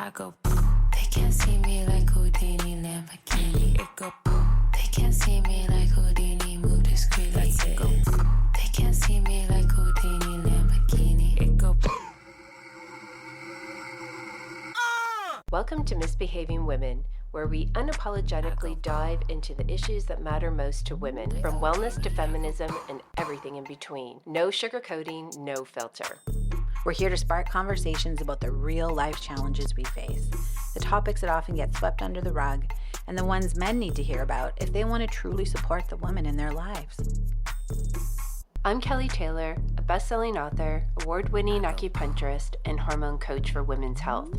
I go, they can't see me like Houdini, Lamborghini. It go, they can't see me like Houdini, move discreetly. It go, they can't see me like Houdini, Lamborghini. It go. Welcome to Misbehaving Women, where we unapologetically dive into the issues that matter most to women, from wellness to feminism and everything in between. No sugarcoating, no filter. We're here to spark conversations about the real life challenges we face, the topics that often get swept under the rug, and the ones men need to hear about if they want to truly support the women in their lives. I'm Kelli Taylor, a best-selling author, award-winning acupuncturist, and hormone coach for women's health.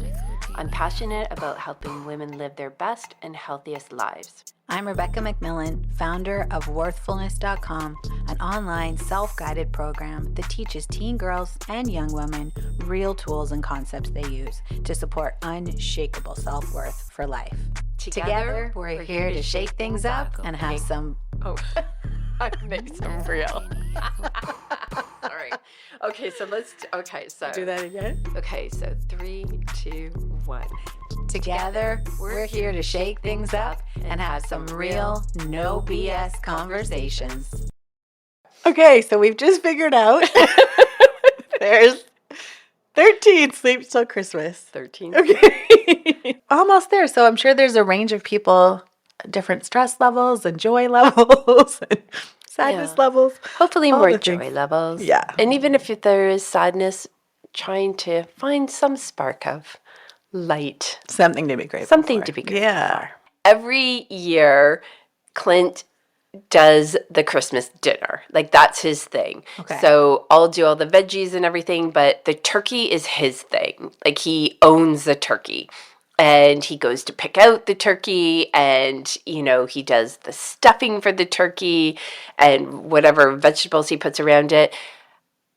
I'm passionate about helping women live their best and healthiest lives. I'm Rebecca McMillan, founder of Worthfulness.com, an online self-guided program that teaches teen girls and young women real tools and concepts they use to support unshakable self-worth for life. Together, we're here to shake things up and have some... I make some real. Sorry. Okay, so do that again. Okay, so 3, 2, 1. Together, we're here to shake things up and have some real, no BS conversations. Okay, so we've just figured out there's 13 sleeps till Christmas. 13. Okay. Almost there. So I'm sure there's a range of people, different stress levels and joy levels and sadness levels. Hopefully more joy levels. Yeah. And even if there is sadness, trying to find some spark of light. Something to be grateful Something for. to be grateful Yeah. for. Every year, Clint does the Christmas dinner. Like, that's his thing. Okay. So I'll do all the veggies and everything, but the turkey is his thing. Like, he owns the turkey. And he goes to pick out the turkey, and, you know, he does the stuffing for the turkey and whatever vegetables he puts around it.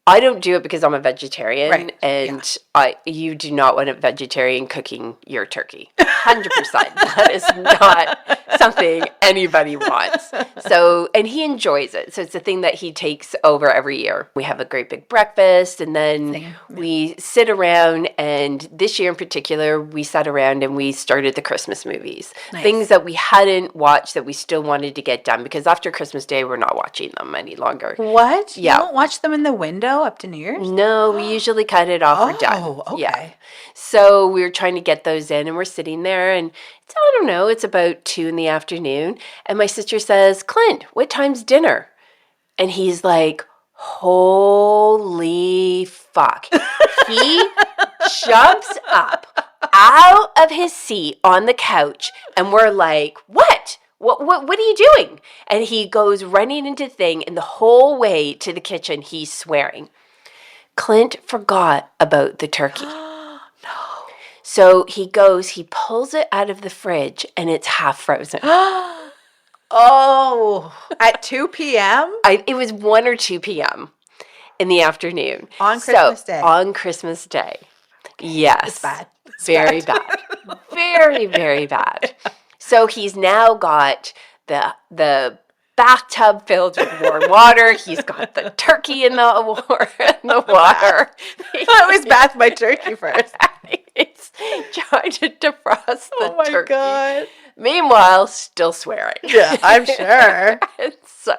I don't do it because I'm a vegetarian, right. And you do not want a vegetarian cooking your turkey. 100%. That is not something anybody wants. So, and he enjoys it. So it's a thing that he takes over every year. We have a great big breakfast, and then we sit around, and this year in particular, we sat around and we started the Christmas movies. Nice. Things that we hadn't watched that we still wanted to get done, because after Christmas Day, we're not watching them any longer. What? Yeah. You don't watch them in the window up to New Year's? No, we usually cut it off. We're done. Oh, okay. Yeah. So we were trying to get those in, and we're sitting there, and it's, I don't know, it's about 2 p.m, and my sister says, "Clint, what time's dinner?" And he's like, "Holy fuck." He jumps up out of his seat on the couch, and we're like, "What? What are you doing?" And he goes running into the thing, and the whole way to the kitchen, he's swearing. Clint forgot about the turkey. No. So he pulls it out of the fridge, and it's half frozen. Oh, at 2 p.m.? It was 1 or 2 p.m. in the afternoon. On Christmas Day. On Christmas Day. Yes. It's bad. It's very bad. Very, very bad. So he's now got the bathtub filled with warm water. He's got the turkey in the water. I always bath my turkey first. He's trying to defrost the turkey. Oh my God. Meanwhile, still swearing. Yeah, I'm sure. And so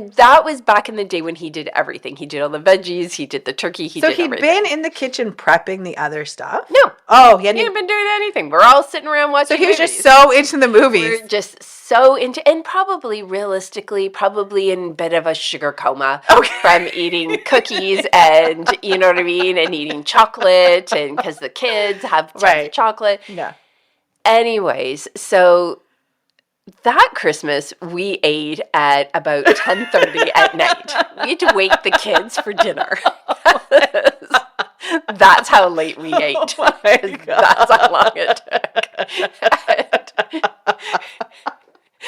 that was back in the day when he did everything. He did all the veggies, he did the turkey, he did everything. So he'd been in the kitchen prepping the other stuff? No. Oh, he hadn't been doing anything. We're all sitting around watching So he was movies. just so into the movies. We're just so into, and probably realistically, probably in a bit of a sugar coma from eating cookies and, you know what I mean, and eating chocolate, and because the kids have tons of chocolate. Yeah. Anyways, so that Christmas, we ate at about 10:30 at night. We had to wake the kids for dinner. That's how late we ate. Oh my God. That's how long it took.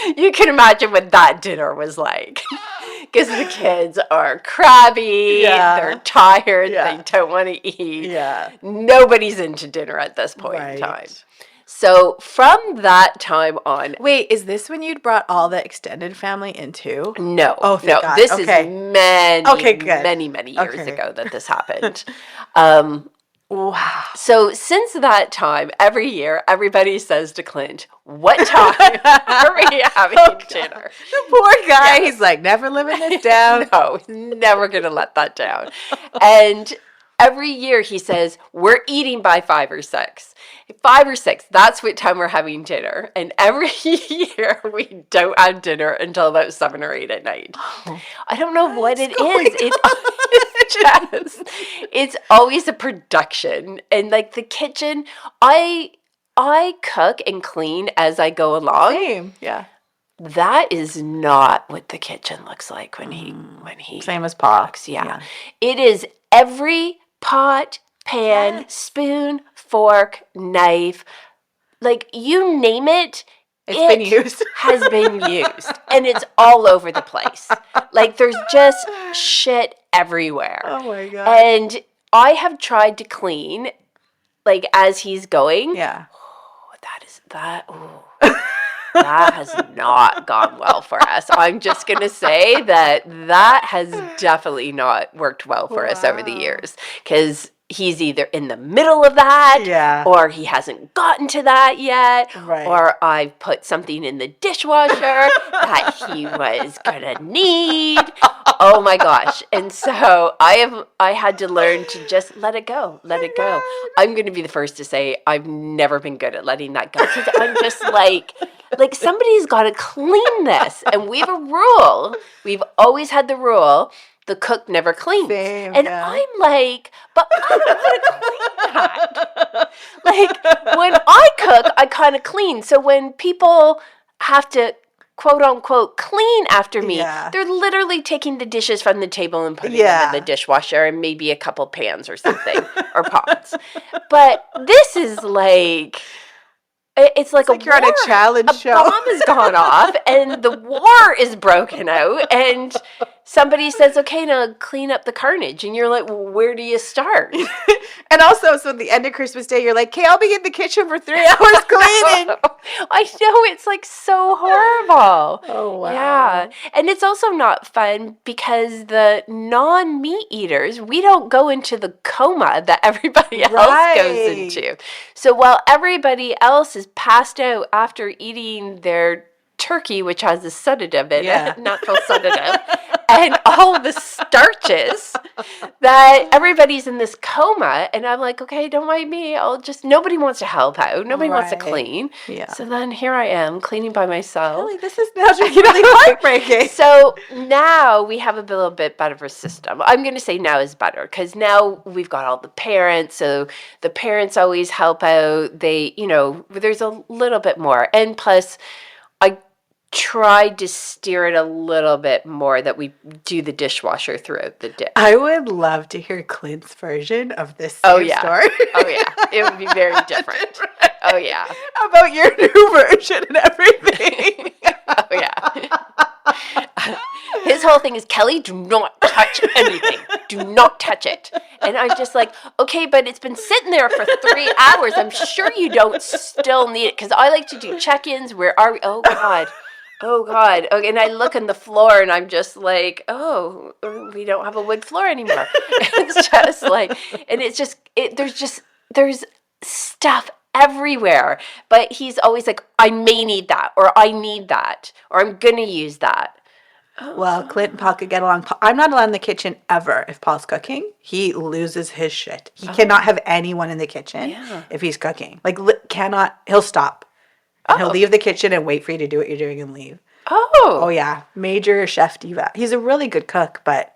And you can imagine what that dinner was like. Because the kids are crabby, they're tired, they don't want to eat. Yeah. Nobody's into dinner at this point in time. So from that time on... Wait, is this when you'd brought all the extended family into? No. Oh, thank God. This is many years ago that this happened. Wow. So since that time, every year, everybody says to Clint, what time are we having dinner? The poor guy. He's like, never living this down. No, he's never going to let that down. And every year he says, we're eating by 5 or 6. 5 or 6, that's what time we're having dinner. And every year we don't have dinner until about 7 or 8 at night. Oh, I don't know what it is. It's always a production. And like the kitchen, I cook and clean as I go along. Same. Yeah. That is not what the kitchen looks like when he Same as Pa. Yeah. It is every pot, pan, spoon, fork, knife, like you name it. It's been used. Has been used. And it's all over the place. Like there's just shit everywhere. Oh my God. And I have tried to clean like as he's going. Yeah. That has not gone well for us. I'm just going to say that has definitely not worked well for us over the years because he's either in the middle of that or he hasn't gotten to that yet or I've put something in the dishwasher that he was going to need. Oh my gosh. And so I had to learn to just let it go. Let it go. I'm going to be the first to say I've never been good at letting that go because I'm just like somebody's got to clean this. And we have a rule. We've always had the rule. The cook never cleans. I'm like, but I don't want to clean that. Like, when I cook, I kind of clean. So when people have to, quote unquote, clean after me, they're literally taking the dishes from the table and putting them in the dishwasher and maybe a couple pans or something, or pots. But this is like... It's like you're on a challenge show. A bomb has gone off and the war is broken out and somebody says, okay, now clean up the carnage. And you're like, well, where do you start? And also, so at the end of Christmas Day, you're like, okay, I'll be in the kitchen for 3 hours cleaning. I know, it's like so horrible. Oh, wow. Yeah. And it's also not fun because the non-meat eaters, we don't go into the coma that everybody else goes into. So while everybody else is passed out after eating their turkey, which has a sedative in it, natural sedative, and all the starches, that everybody's in this coma. And I'm like, okay, don't mind me. Nobody wants to help out. Nobody wants to clean. Yeah. So then here I am cleaning by myself. Really, this is now just really heartbreaking. So now we have a little bit better of a system. I'm going to say now is better because now we've got all the parents. So the parents always help out. They, there's a little bit more. And plus, I tried to steer it a little bit more that we do the dishwasher throughout the day. I would love to hear Clint's version of this story. Oh, yeah. It would be very different. Oh, yeah. About your new version and everything. Oh, yeah. His whole thing is, Kelli, do not touch anything. Do not touch it. And I'm just like, okay, but it's been sitting there for 3 hours. I'm sure you don't still need it. Because I like to do check-ins. Where are we? Oh, God. Okay, and I look on the floor and I'm just like, oh, we don't have a wood floor anymore. It's just like, and it's just, there's stuff everywhere. But he's always like, I may need that, or I need that, or I'm going to use that. Well, Clint and Paul could get along. I'm not allowed in the kitchen ever if Paul's cooking. He loses his shit. He cannot have anyone in the kitchen if he's cooking. Like, he'll stop. And he'll leave the kitchen and wait for you to do what you're doing and leave. Oh, yeah. Major chef diva. He's a really good cook, but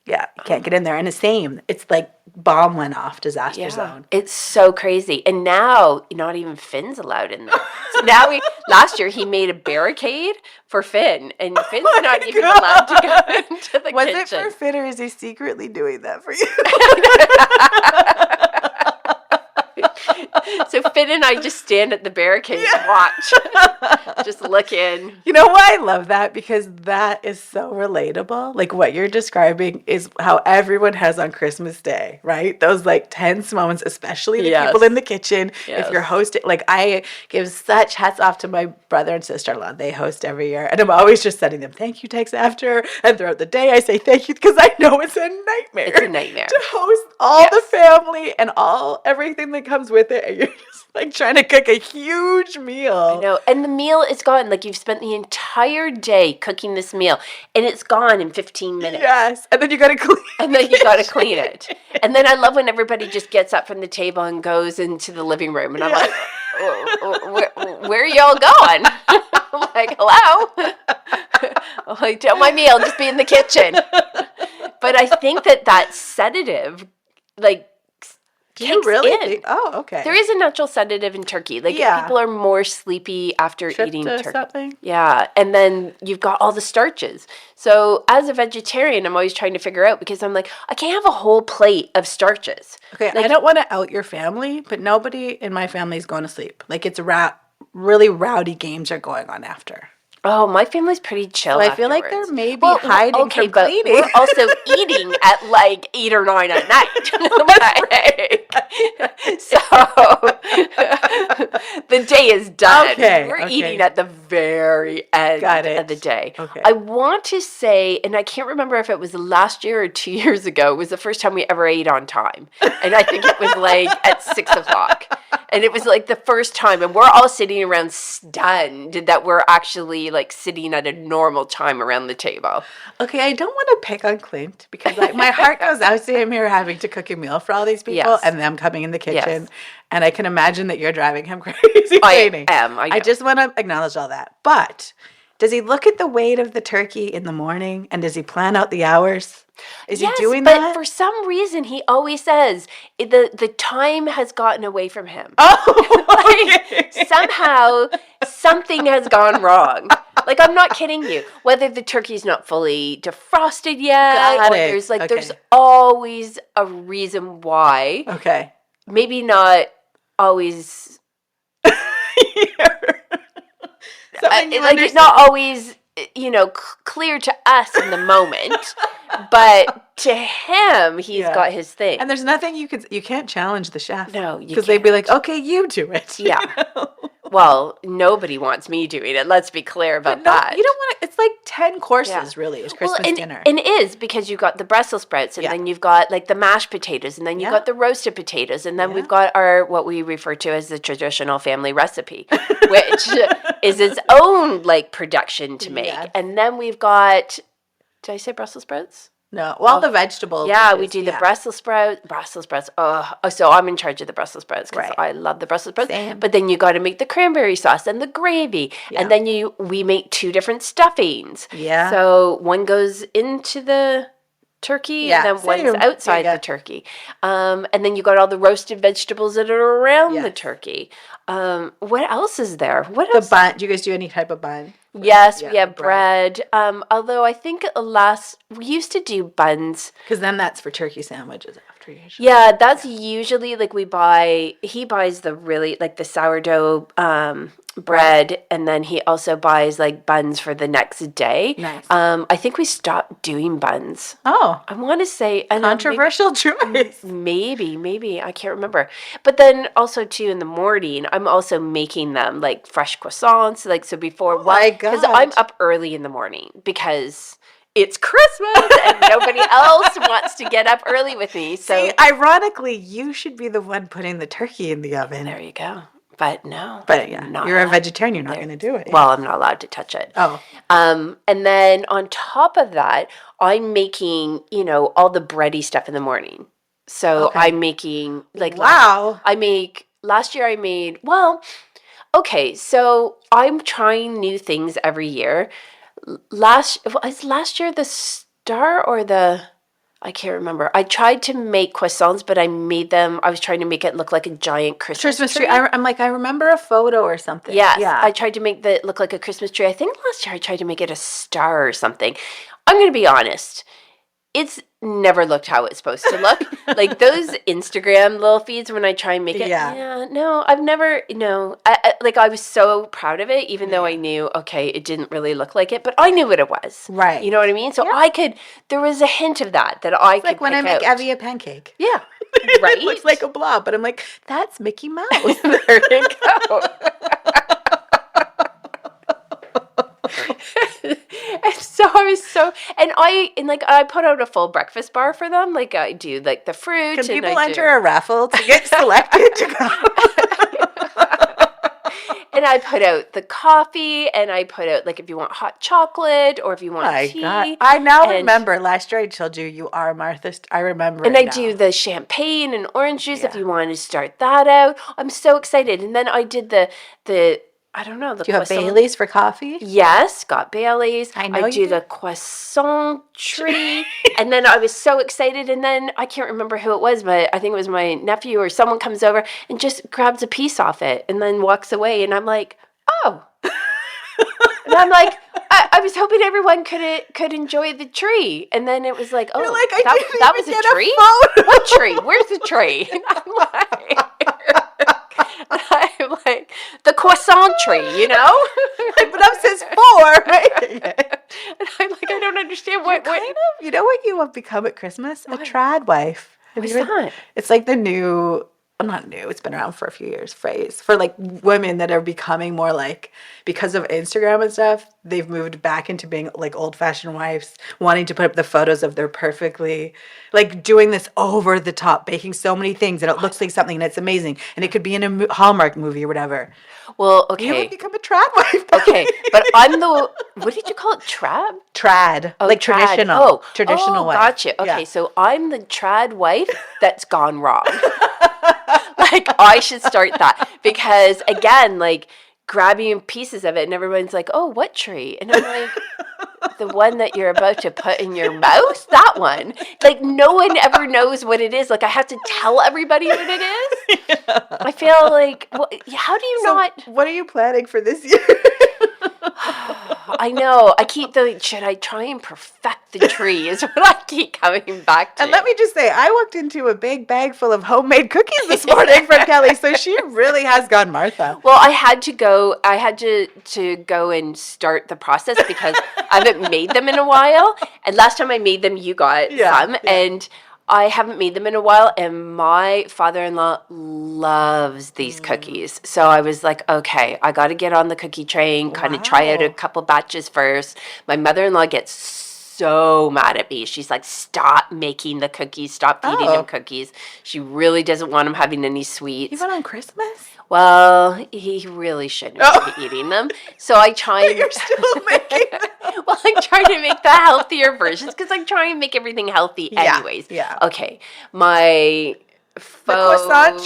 yeah, you can't get in there. And the same. It's like bomb went off, disaster zone. It's so crazy. And now, not even Finn's allowed in there. So now last year he made a barricade for Finn, and Finn's not even allowed to go into the kitchen. Was it for Finn, or is he secretly doing that for you? So Finn and I just stand at the barricade and watch. just looking. You know why I love that? Because that is so relatable. Like what you're describing is how everyone has on Christmas Day, right? Those like tense moments, especially the people in the kitchen. Yes. If you're hosting, like I give such hats off to my brother and sister-in-law. They host every year. And I'm always just sending them thank you texts after. And throughout the day, I say thank you because I know it's a nightmare. It's a nightmare. To host all the family and everything that comes with it. And you're just like trying to cook a huge meal. I know. And the meal is gone. Like you've spent the entire day cooking this meal and it's gone in 15 minutes. Yes. And then you got to clean it. And then you got to clean it. And then I love when everybody just gets up from the table and goes into the living room. And I'm like, where are y'all going? I'm like, hello? I'm like, don't mind me. I'll just be in the kitchen. But I think that sedative, like, Do you really think? Oh, okay. There is a natural sedative in turkey. Like people are more sleepy after eating turkey. Something? Yeah. And then you've got all the starches. So as a vegetarian, I'm always trying to figure out because I'm like, I can't have a whole plate of starches. Okay, like, I don't want to out your family, but nobody in my family is going to sleep. Like it's really rowdy games are going on after. Oh, my family's pretty chill. So I feel like they're maybe hiding from but cleaning. we're also eating at like 8 or 9 at night. So the day is done. Okay, we're eating at the very end of the day. Okay. I want to say, and I can't remember if it was last year or 2 years ago, it was the first time we ever ate on time. And I think it was like at 6 o'clock. And it was like the first time, and we're all sitting around stunned that we're actually like sitting at a normal time around the table. Okay, I don't want to pick on Clint because my heart goes out to him here having to cook a meal for all these people and them coming in the kitchen. Yes. And I can imagine that you're driving him crazy. I am. I just want to acknowledge all that. But does he look at the weight of the turkey in the morning and does he plan out the hours? Is he doing that? But for some reason, he always says the time has gotten away from him. Oh, okay. Somehow something has gone wrong. Like I'm not kidding you. Whether the turkey's not fully defrosted yet, there's always a reason why. Okay. Maybe not always. It's not always, clear to us in the moment, but to him, he's got his thing. And there's nothing you can't challenge the chef. No, you because they'd be like, okay, you do it. Yeah. Well, nobody wants me doing it. Let's be clear about that. You don't want to. It's like 10 courses, really. It's Christmas dinner. And it is because you've got the Brussels sprouts, and then you've got like the mashed potatoes, and then you've got the roasted potatoes, and then we've got what we refer to as the traditional family recipe, which is its own like production to make. Yes. And then we've got. Did I say Brussels sprouts? No, well, the vegetables. Yeah, we do the Brussels sprouts. Oh, so I'm in charge of the Brussels sprouts because I love the Brussels sprouts. Same. But then you got to make the cranberry sauce and the gravy, and then we make 2 different stuffings. Yeah. So one goes into the turkey, and then one's outside the turkey. And then you got all the roasted vegetables that are around the turkey. What else is there? What else? The bun. Do you guys do any type of bun? Yes, we have bread. Although I think we used to do buns. Because then that's for turkey sandwiches after usually. Yeah, that's usually like he buys the really like the sourdough bread, and then he also buys like buns for the next day. Nice. I think we stopped doing buns. Oh. I want to say controversial choice. Maybe. I can't remember. But then also too in the morning, I'm also making them like fresh croissants. Like so before because I'm up early in the morning because it's Christmas and nobody else wants to get up early with me. So ironically, you should be the one putting the turkey in the oven. There you go. But no. But you're a vegetarian. You're not going to do it. Well, I'm not allowed to touch it. Oh. And then on top of that, I'm making, all the bready stuff in the morning. So I'm making like last year I made so I'm trying new things every year. Last year the star or I can't remember. I tried to make croissants, but I was trying to make it look like a giant Christmas tree. I'm like, I remember a photo or something. Yes, yeah. I tried to make it look like a Christmas tree. I think last year I tried to make it a star or something. I'm going to be honest. it's never looked how it's supposed to look. Like those Instagram little feeds when I try and make it. Yeah, no, I've never, I was so proud of it, even though I knew, okay, it didn't really look like it, but I knew what it was. Right. You know what I mean? So there was a hint of that I could like when I make Evie a pancake. Yeah. Right. It looks like a blob, but I'm like, that's Mickey Mouse. There you go. And I put out a full breakfast bar for them. Like I do like the fruit. Can people enter a raffle to get selected to go? And I put out the coffee, and I put out like if you want hot chocolate or if you want tea. God. I now remember last year I told you are Martha. I remember. And I do the champagne and orange juice if you want to start that out. I'm so excited. And then I did the I don't know. Do you have Bailey's for coffee? Yes, got Bailey's. I do the croissant tree. And then I was so excited. And then I can't remember who it was, but I think it was my nephew or someone comes over and just grabs a piece off it and then walks away. And I'm like, oh. And I'm like, I was hoping everyone could enjoy the tree. And then it was like, oh, like, that was a tree? What tree? Where's the tree? And I'm like, the croissant tree, But up says 4, right? And I'm like, I don't understand what. You know what you have become at Christmas? A trad wife. What's that? It's like the new, not new, it's been around for a few years, phrase for like women that are becoming more like, because of Instagram and stuff, they've moved back into being like old-fashioned wives, wanting to put up the photos of their perfectly, like doing this over the top, baking so many things and it looks like something and it's amazing. And it could be in a Hallmark movie or whatever. Well, okay. You would become a trad wife. Okay, but I'm what did you call it? Trad? Trad. Oh, like trad. traditional. Traditional wife. Gotcha. Okay, Yeah. so I'm the trad wife that's gone wrong. Like, I should start that. Because, again, like, grabbing pieces of it and everyone's like, oh, what tree? And I'm like, the one that you're about to put in your mouth? That one. Like, no one ever knows what it is. Like, I have to tell everybody what it is. Yeah. I feel like, how do you not? What are you planning for this year? I know. Should I try and perfect the tree is what I keep coming back to. And let me just say, I walked into a big bag full of homemade cookies this morning from Kelli, so she really has gone Martha. Well, I had to go and start the process because I haven't made them in a while. And last time I made them, you got some. Yeah. And I haven't made them in a while, and my father-in-law loves these cookies. So I was like, okay, I got to get on the cookie train, kind of try out a couple batches first. My mother-in-law gets so mad at me. She's like, stop making the cookies, stop feeding him cookies. She really doesn't want him having any sweets. Even on Christmas? Well, he really shouldn't be eating them. So I try and... You're still making them. Well, I try to make the healthier versions because I try and make everything healthy anyways. Yeah. Okay. My croissant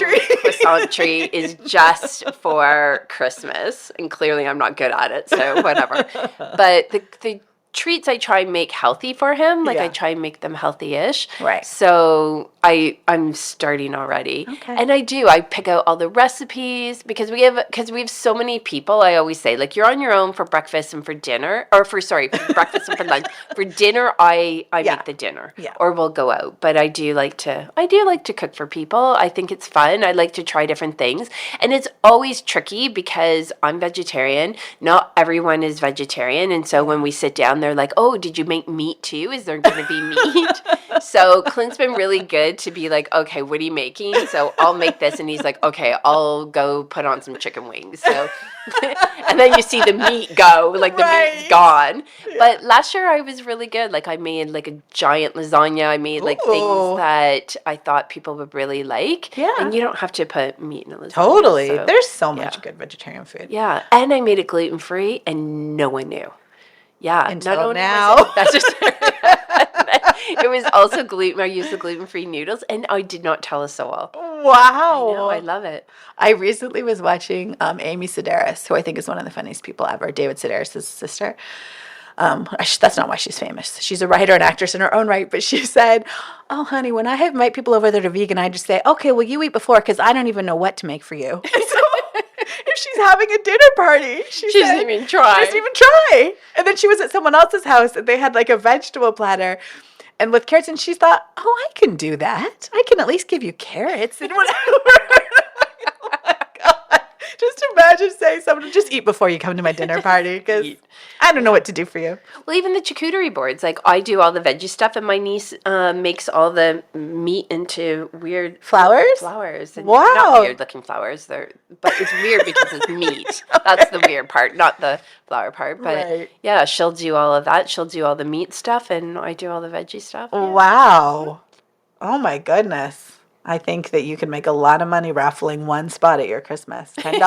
tree is just for Christmas. And clearly I'm not good at it, so whatever. But the treats I try and make healthy for him. Like I try and make them healthy-ish. Right. So I'm starting already. Okay. And I pick out all the recipes because we have so many people. I always say, like, you're on your own for breakfast and for dinner, or for breakfast and for lunch. For dinner, I make the dinner. Yeah. Or we'll go out. But I do like to cook for people. I think it's fun. I like to try different things. And it's always tricky because I'm vegetarian. Not everyone is vegetarian. And so when we sit down, they're like, oh, did you make meat too? Is there going to be meat? So Clint's been really good to be like, okay, what are you making? So I'll make this. And he's like, okay, I'll go put on some chicken wings. So, and then you see the meat go, like the meat's gone. Yeah. But last year I was really good. Like I made like a giant lasagna. I made like things that I thought people would really like. Yeah. And you don't have to put meat in a lasagna. Totally. So, there's so much good vegetarian food. Yeah. And I made it gluten-free and no one knew. Yeah. Until now. That's just it was also gluten. I used the gluten-free noodles, and I did not tell a soul. Wow. I know, I love it. I recently was watching Amy Sedaris, who I think is one of the funniest people ever, David Sedaris' sister. That's not why she's famous. She's a writer and actress in her own right, but she said, oh, honey, when I invite people over that are vegan, I just say, okay, well, you eat before because I don't even know what to make for you. So if she's having a dinner party, she doesn't even try. And then she was at someone else's house, and they had like a vegetable platter. And with carrots, and she thought, oh, I can do that. I can at least give you carrots and whatever. Oh my God. Just imagine saying something, just eat before you come to my dinner party because I don't know what to do for you. Well, even the charcuterie boards, like I do all the veggie stuff, and my niece makes all the meat into weird Flowers? Flowers. And Wow. Not weird looking flowers. But it's weird because it's meat. That's the weird part, not the flower part. But Right. yeah, she'll do all of that. She'll do all the meat stuff, and I do all the veggie stuff. Yeah. Wow. Oh my goodness. I think that you can make a lot of money raffling one spot at your Christmas. $10,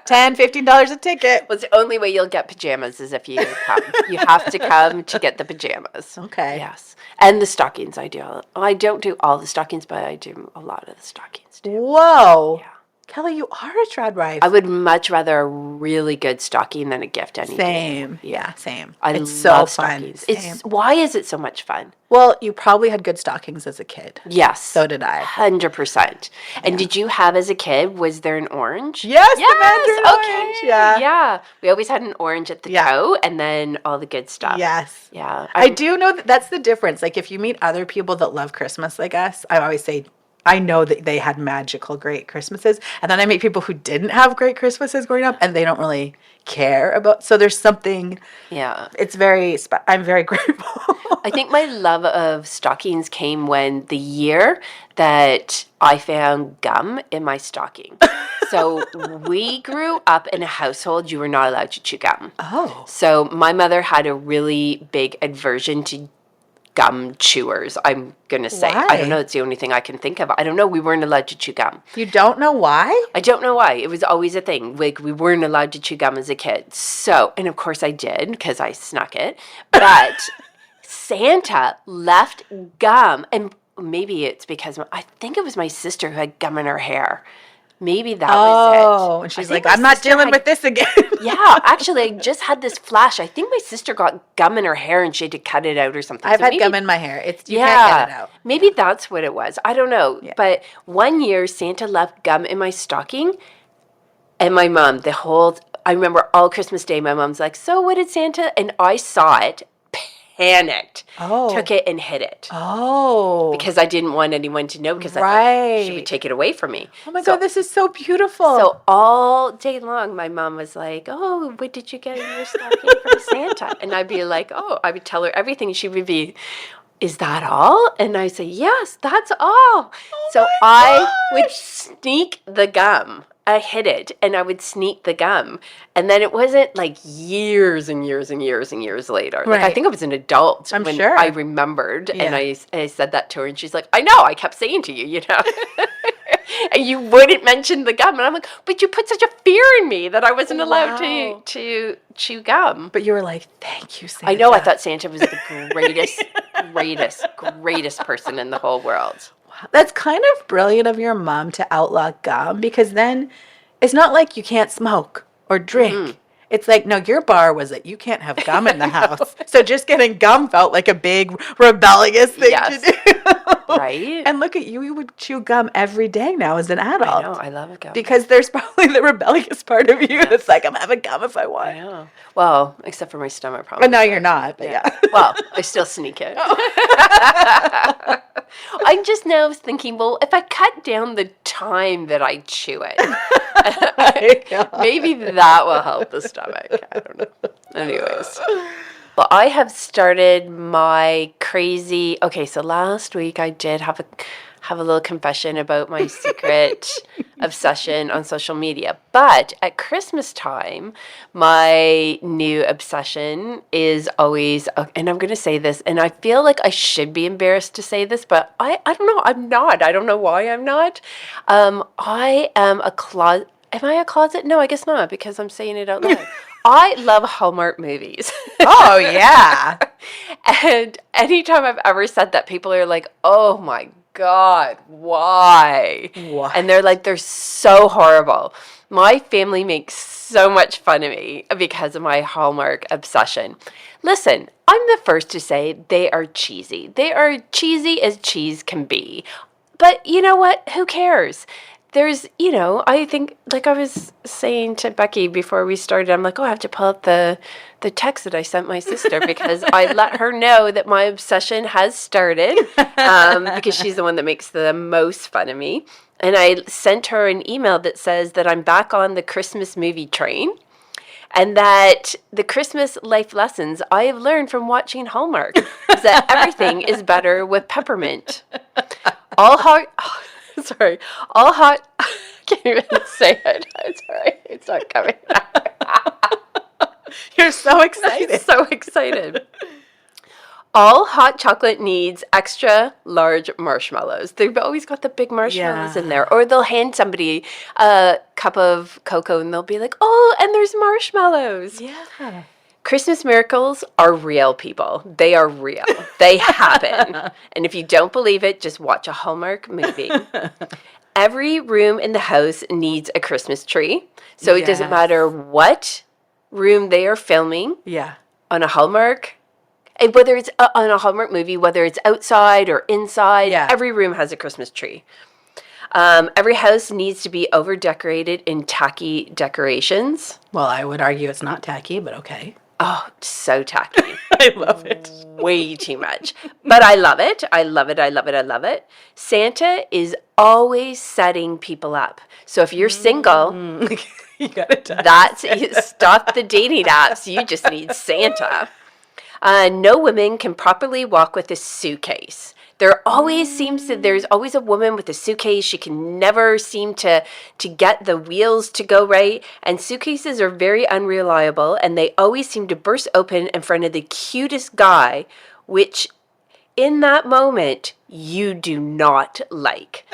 $15 a ticket. Well, it's the only way you'll get pajamas is if you come. You have to come to get the pajamas. Okay. Yes. And the stockings I do. I don't do all the stockings, but I do a lot of the stockings too. Whoa. Yeah. Kelli, you are a trad wife. I would much rather a really good stocking than a gift any day. Same. Yeah, same. I it's love so fun. stockings. Same. Why is it so much fun? Well, you probably had good stockings as a kid. Yes. So did I. 100%. And did you have as a kid, was there an orange? Yes, Yes, the mandarin okay. orange. Yeah. Yeah. We always had an orange at the toe and then all the good stuff. Yes. Yeah. I do know that that's the difference. Like if you meet other people that love Christmas like us, I always say, I know that they had magical, great Christmases. And then I meet people who didn't have great Christmases growing up and they don't really care about. So there's something. Yeah. It's I'm very grateful. I think my love of stockings came when the year that I found gum in my stocking. So we grew up in a household you were not allowed to chew gum. Oh. So my mother had a really big aversion to gum chewers, I'm going to say. Why? I don't know. It's the only thing I can think of. I don't know. We weren't allowed to chew gum. You don't know why? I don't know why. It was always a thing. Like, we weren't allowed to chew gum as a kid. So, and of course I did because I snuck it. But Santa left gum, and maybe it's because I think it was my sister who had gum in her hair. Maybe that was it. Oh, and she's like, I'm not dealing with this again. Yeah, actually, I just had this flash. I think my sister got gum in her hair and she had to cut it out or something. I've had gum in my hair. You can't get it out. Maybe that's what it was. I don't know. Yeah. But one year, Santa left gum in my stocking, and my mom, I remember all Christmas Day, my mom's like, so what did Santa? And I saw it, panicked, took it and hid it. Oh. Because I didn't want anyone to know because I thought she would take it away from me. Oh my God, this is so beautiful. So all day long, my mom was like, oh, what did you get in your stocking from Santa? And I'd be like, oh, I would tell her everything. She would be, is that all? And I say, yes, that's all. So I would sneak the gum. I hid it and I would sneak the gum. And then it wasn't like years and years and years and years later. Like I think I was an adult I'm when sure. I remembered and I said that to her and she's like, I know, I kept saying to you, you know. And you wouldn't mention the gum. And I'm like, but you put such a fear in me that I wasn't allowed to chew gum. But you were like, thank you, Santa. I know, I thought Santa was the greatest person in the whole world. That's kind of brilliant of your mom to outlaw gum because then it's not like you can't smoke or drink. Mm. It's like, no, your bar was that you can't have gum in the house. So just getting gum felt like a big rebellious thing to do. Right. And look at you. You would chew gum every day now as an adult. I know. I love gum. Because there's probably the rebellious part of you that's like, I'm having gum if I want. I know. Well, except for my stomach problem. But no, you're not. But yeah. Well, I still sneak it. I just now was thinking, well, if I cut down the time that I chew it, maybe that will help the stomach. I don't know. Anyways. Well, I have started my crazy. Okay, so last week I did have a little confession about my secret obsession on social media. But at Christmas time, my new obsession is always, and I'm going to say this, and I feel like I should be embarrassed to say this, but I don't know. I'm not. I don't know why I'm not. I am a closet. Am I a closet? No, I guess not, because I'm saying it out loud. I love Hallmark movies. Oh, yeah. And anytime I've ever said that, people are like, oh, my God, why? What? And they're so horrible. My family makes so much fun of me because of my Hallmark obsession. Listen, I'm the first to say they are cheesy. They are cheesy as cheese can be. But you know what? Who cares? there's, I think, like I was saying to Becky before we started, I'm like, oh, I have to pull up the text that I sent my sister because I let her know that my obsession has started because she's the one that makes the most fun of me. And I sent her an email that says that I'm back on the Christmas movie train and that the Christmas life lessons I have learned from watching Hallmark is that everything is better with peppermint. All hot... I can't even say it. It's all right. It's not coming out. You're so excited. I'm so excited. All hot chocolate needs extra large marshmallows. They've always got the big marshmallows in there. Or they'll hand somebody a cup of cocoa and they'll be like, oh, and there's marshmallows. Yeah. Christmas miracles are real, people. They are real. They happen. And if you don't believe it, just watch a Hallmark movie. Every room in the house needs a Christmas tree. So it doesn't matter what room they are filming on a Hallmark, and whether it's on a Hallmark movie, whether it's outside or inside, every room has a Christmas tree. Every house needs to be over-decorated in tacky decorations. Well, I would argue it's not tacky, but okay. Oh, so tacky. I love it. Way too much. But I love it. I love it. I love it. I love it. Santa is always setting people up. So if you're single, you gotta stop the dating apps. You just need Santa. No women can properly walk with a suitcase. There's always a woman with a suitcase. She can never seem to get the wheels to go right. And suitcases are very unreliable, and they always seem to burst open in front of the cutest guy, which in that moment you do not like.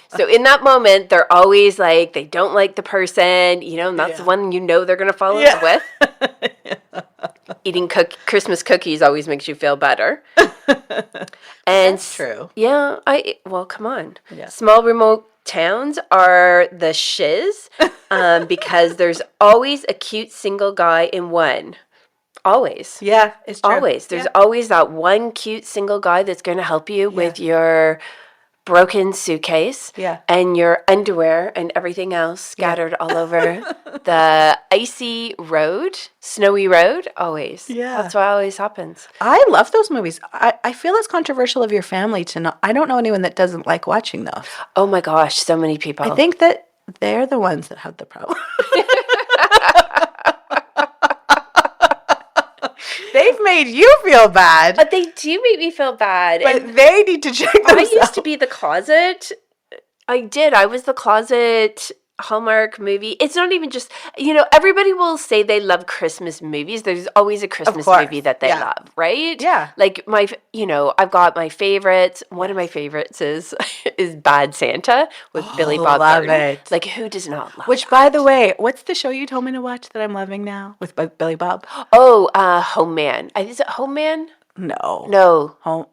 So in that moment, they're always like, they don't like the person, and that's the one they're going to fall in love with. Eating Christmas cookies always makes you feel better. And that's true. Yeah, come on. Yeah. Small remote towns are the shiz because there's always a cute single guy in one. Always. Yeah, it's true. Always. There's always that one cute single guy that's going to help you with your broken suitcase and your underwear and everything else scattered all over the icy road, snowy road. Always. Yeah. That's what always happens. I love those movies. I feel it's controversial of your family to not. I don't know anyone that doesn't like watching those. Oh my gosh, so many people. I think that they're the ones that have the problem. They've made you feel bad. But they do make me feel bad. But they need to check themselves. I used to be the closet. I did. I was the closet Hallmark movie. It's not even just, everybody will say they love Christmas movies. There's always a Christmas movie that they love, right? Yeah. Like I've got my favorites. One of my favorites is Bad Santa with Billy Bob Thornton. It. Like, who does not love Which, by the way, what's the show you told me to watch that I'm loving now with Billy Bob? Oh, Home Man. Is it Home Man? No.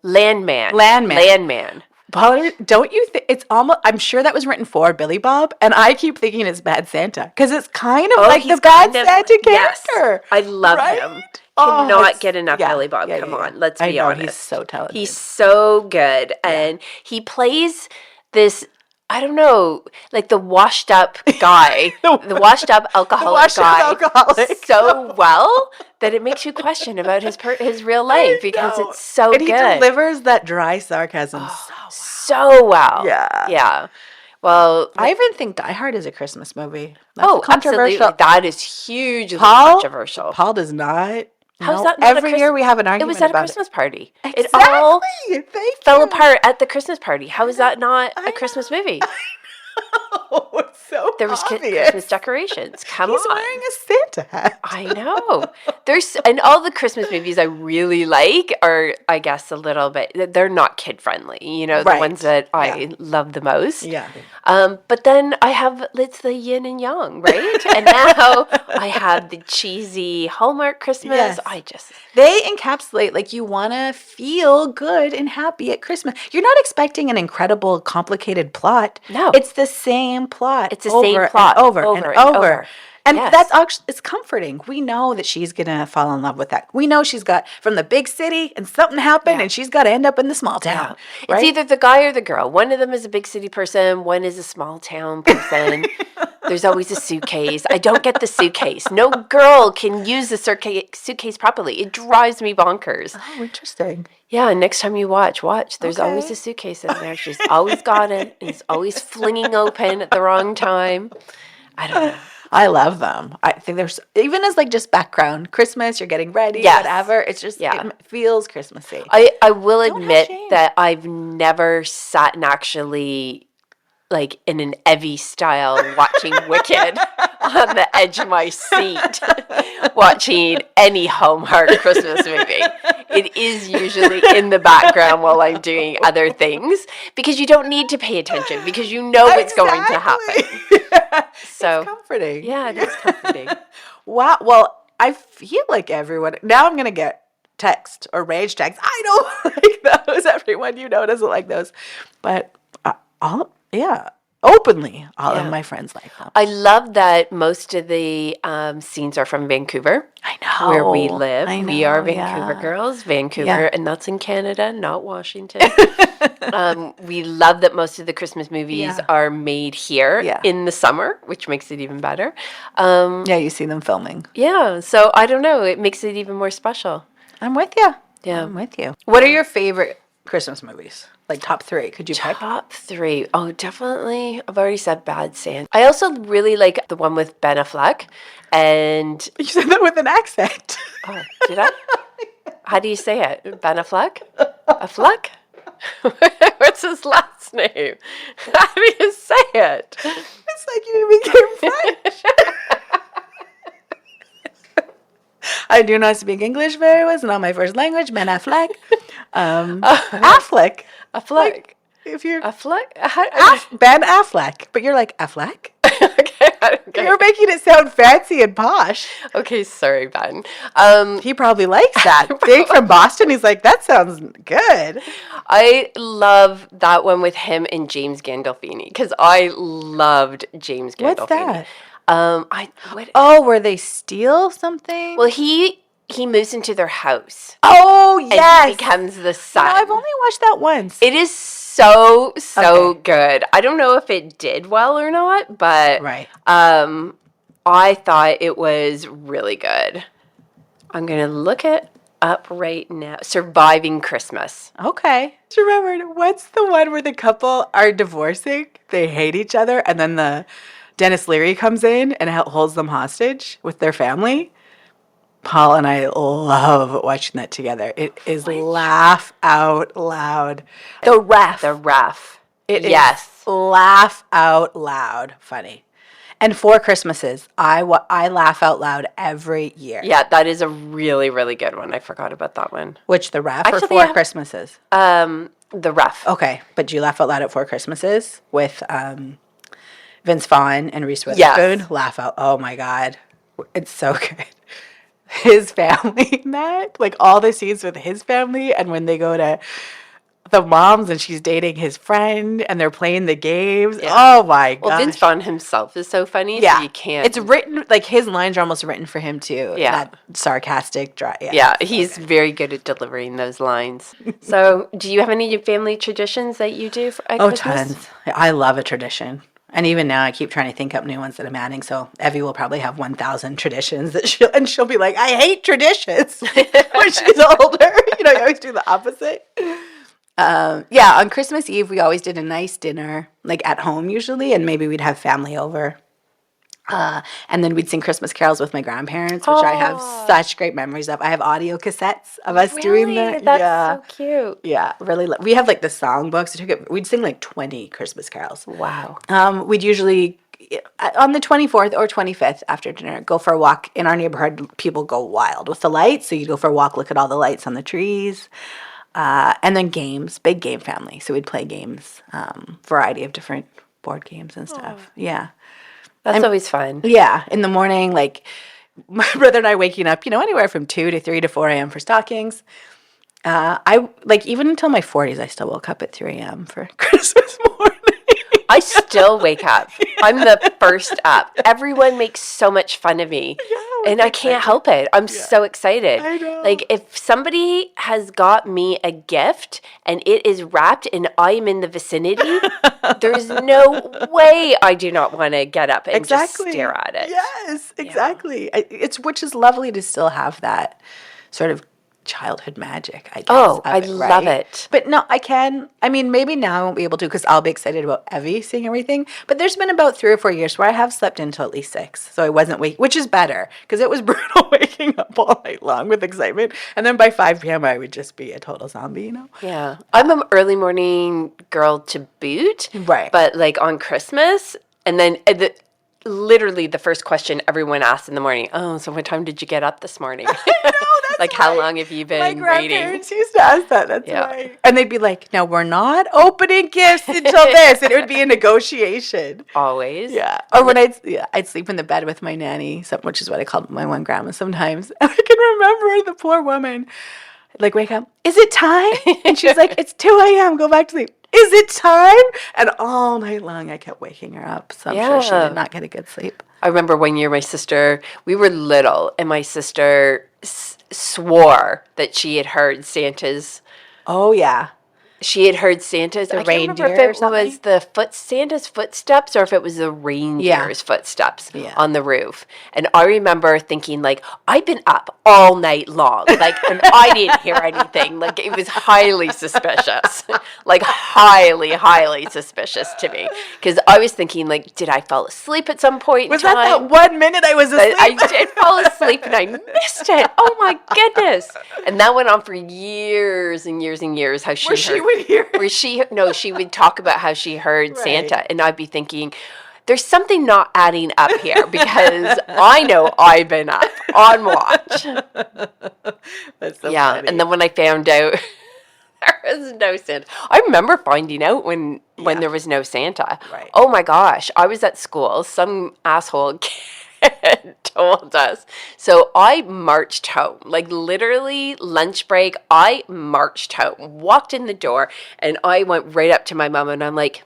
Landman. Paula, don't you think it's almost? I'm sure that was written for Billy Bob, and I keep thinking it's Bad Santa because it's kind of like the Bad Santa character. Yes, I love him. Cannot get enough Billy Bob. Come on, let's be honest. He's so talented. He's so good, and he plays this. I don't know, like the washed up guy, the washed up alcoholic guy, so well that it makes you question about his real life because it's so good. And he delivers that dry sarcasm so well. Yeah. Well, I even think Die Hard is a Christmas movie. That's controversial. Absolutely. That is hugely controversial. Paul does not. How's that not every year we have an argument. It was at a Christmas party. Exactly. It all fell apart at the Christmas party. How is that not a Christmas movie? It's so there was Christmas decorations. He's wearing a Santa hat. I know. And all the Christmas movies I really like are, I guess, a little bit. They're not kid friendly. The ones that I love the most. Yeah. But then it's the yin and yang, right? And now I have the cheesy Hallmark Christmas. Yes. They encapsulate, like, you want to feel good and happy at Christmas. You're not expecting an incredible, complicated plot. No. It's the same plot. It's the same plot. Over and over. And Yes. that's actually, it's comforting. We know that she's going to fall in love with that. We know she's got from the big city and something happened and she's got to end up in the small town. Yeah. Right? It's either the guy or the girl. One of them is a big city person. One is a small town person. There's always a suitcase. I don't get the suitcase. No girl can use the suitcase properly. It drives me bonkers. Oh, interesting. Yeah, next time you watch. There's always a suitcase in there. She's always got it. And it's always flinging open at the wrong time. I don't know. I love them. I think there's, even as like just background, Christmas, you're getting ready, Yes. whatever. It's just, it feels Christmassy. I will have admit shame. that I've never sat and actually, like in an Evie style, watching Wicked on the edge of my seat, watching any Hallmark Christmas movie. It is usually in the background while I'm doing other things because you don't need to pay attention because you know what's going to happen. So It's comforting. yeah, it is comforting. Wow. Well, I feel like everyone, now I'm going to get text or rage text. I don't like those. Everyone you know doesn't like those. But openly, all of my friends like them. I love that most of the scenes are from Vancouver. I know. Where we live. I We are know, Vancouver yeah. girls. Vancouver, Yeah. and that's in Canada, not Washington. We love that most of the Christmas movies are made here in the summer, which makes it even better. Yeah, you see them filming. Yeah, so I don't know. It makes it even more special. I'm with you. Yeah. I'm with you. What are your favorite Christmas movies? Like top 3? Could you pick? Top 3. Oh, definitely. I've already said Bad Santa. I also really like the one with Ben Affleck. And You said that with an accent. oh, did I? How do you say it? Ben Affleck? Affleck? What's his last name? How do you say it? It's like you became French. I do not speak English very well. It's not my first language. Ben Affleck. Affleck. Affleck. If you're Affleck? Ben Affleck, but you're like Affleck. Okay. You're making it sound fancy and posh. Okay, sorry, Ben. He probably likes that. Being from Boston, he's like, that sounds good. I love that one with him and James Gandolfini because I loved James Gandolfini. What's that? Where they steal something? Well, he moves into their house. Oh, yes. And he becomes the son. I've only watched that once. It is so good. I don't know if it did well or not, but Right. I thought it was really good. I'm going to look it up right now. Surviving Christmas. Okay. Just remembered, what's the one where the couple are divorcing? They hate each other, and then the Dennis Leary comes in and holds them hostage with their family. Paul and I love watching that together. It is laugh out loud. The Ref. The Ref. It yes. is laugh out loud funny. And Four Christmases, I laugh out loud every year. Yeah, that is a really, really good one. I forgot about that one. Which, the Ref or Actually, Four Christmases? The Ref. Okay, but do you laugh out loud at Four Christmases with Vince Vaughn and Reese Witherspoon? Yes. Laugh out. Oh my God. It's so good. His family, Matt, like all the scenes with his family, and when they go to the mom's and she's dating his friend and they're playing the games. Yeah. Oh my God. Well, Vince Vaughn himself is so funny, Yeah. so you can't. It's written, like his lines are almost written for him too. Yeah. That sarcastic, dry. Yeah, he's very good at delivering those lines. So, do you have any family traditions that you do at Christmas? Tons. I love a tradition. And even now, I keep trying to think up new ones that I'm adding. So Evie will probably have 1,000 traditions that she'll be like, I hate traditions when she's older. You always do the opposite. On Christmas Eve, we always did a nice dinner, like at home usually, and maybe we'd have family over. And then we'd sing Christmas carols with my grandparents, which I have such great memories of. I have audio cassettes of us doing that. That's so cute. Yeah, really. We have like the songbooks. We'd sing like 20 Christmas carols. Wow. We'd usually, on the 24th or 25th after dinner, go for a walk. In our neighborhood, people go wild with the lights. So you'd go for a walk, look at all the lights on the trees. And then games, big game family. So we'd play games, variety of different board games and stuff. Yeah. That's always fun. Yeah. In the morning, like my brother and I waking up, anywhere from 2 to 3 to 4 a.m. for stockings. I even until my 40s, I still woke up at 3 a.m. for Christmas morning. I still wake up. I'm the first up. Everyone makes so much fun of me. And I can't help it. I'm so excited. I know. Like, if somebody has got me a gift and it is wrapped and I'm in the vicinity, there's no way I do not want to get up and just stare at it. Yes, exactly. Which is lovely to still have that sort of childhood magic, I guess. Oh, I love it. But no, I mean, maybe now I won't be able to because I'll be excited about Evie seeing everything. But there's been about 3 or 4 years where I have slept until at least 6. So I wasn't waking, which is better because it was brutal waking up all night long with excitement. And then by 5 p.m. I would just be a total zombie, you know? Yeah. I'm an early morning girl to boot. Right. But like on Christmas, and then literally the first question everyone asks in the morning, oh, so what time did you get up this morning? I know, that's like, how long have you been my waiting? grandparents used to ask that. That's right. And they'd be like, "Now we're not opening gifts until this," and it would be a negotiation. Always. Yeah. Or when I'd sleep in the bed with my nanny, which is what I called my one grandma sometimes. And I can remember the poor woman, like, wake up, is it time? And she's like, it's 2 a.m. Go back to sleep. Is it time? And all night long, I kept waking her up. So I'm sure she did not get a good sleep. I remember one year we were little, and my sister swore that she had heard Santa's. Oh, yeah. She had heard Santa's. I can't remember if it was the Santa's footsteps or if it was the reindeer's footsteps on the roof. And I remember thinking, like, I've been up all night long, like, and I didn't hear anything. Like, it was highly suspicious, like highly, highly suspicious to me. Because I was thinking, like, did I fall asleep at some point in time? Was that 1 minute I was asleep? I did fall asleep and I missed it. Oh my goodness! And that went on for years and years and years. How she she would talk about how she heard Santa, and I'd be thinking, there's something not adding up here because I know I've been up on watch. That's so funny. And then when I found out there was no Santa, I remember finding out when there was no Santa. Right. Oh my gosh, I was at school. Some asshole told us. So I marched home, like literally lunch break. I marched home, walked in the door, and I went right up to my mom and I'm like,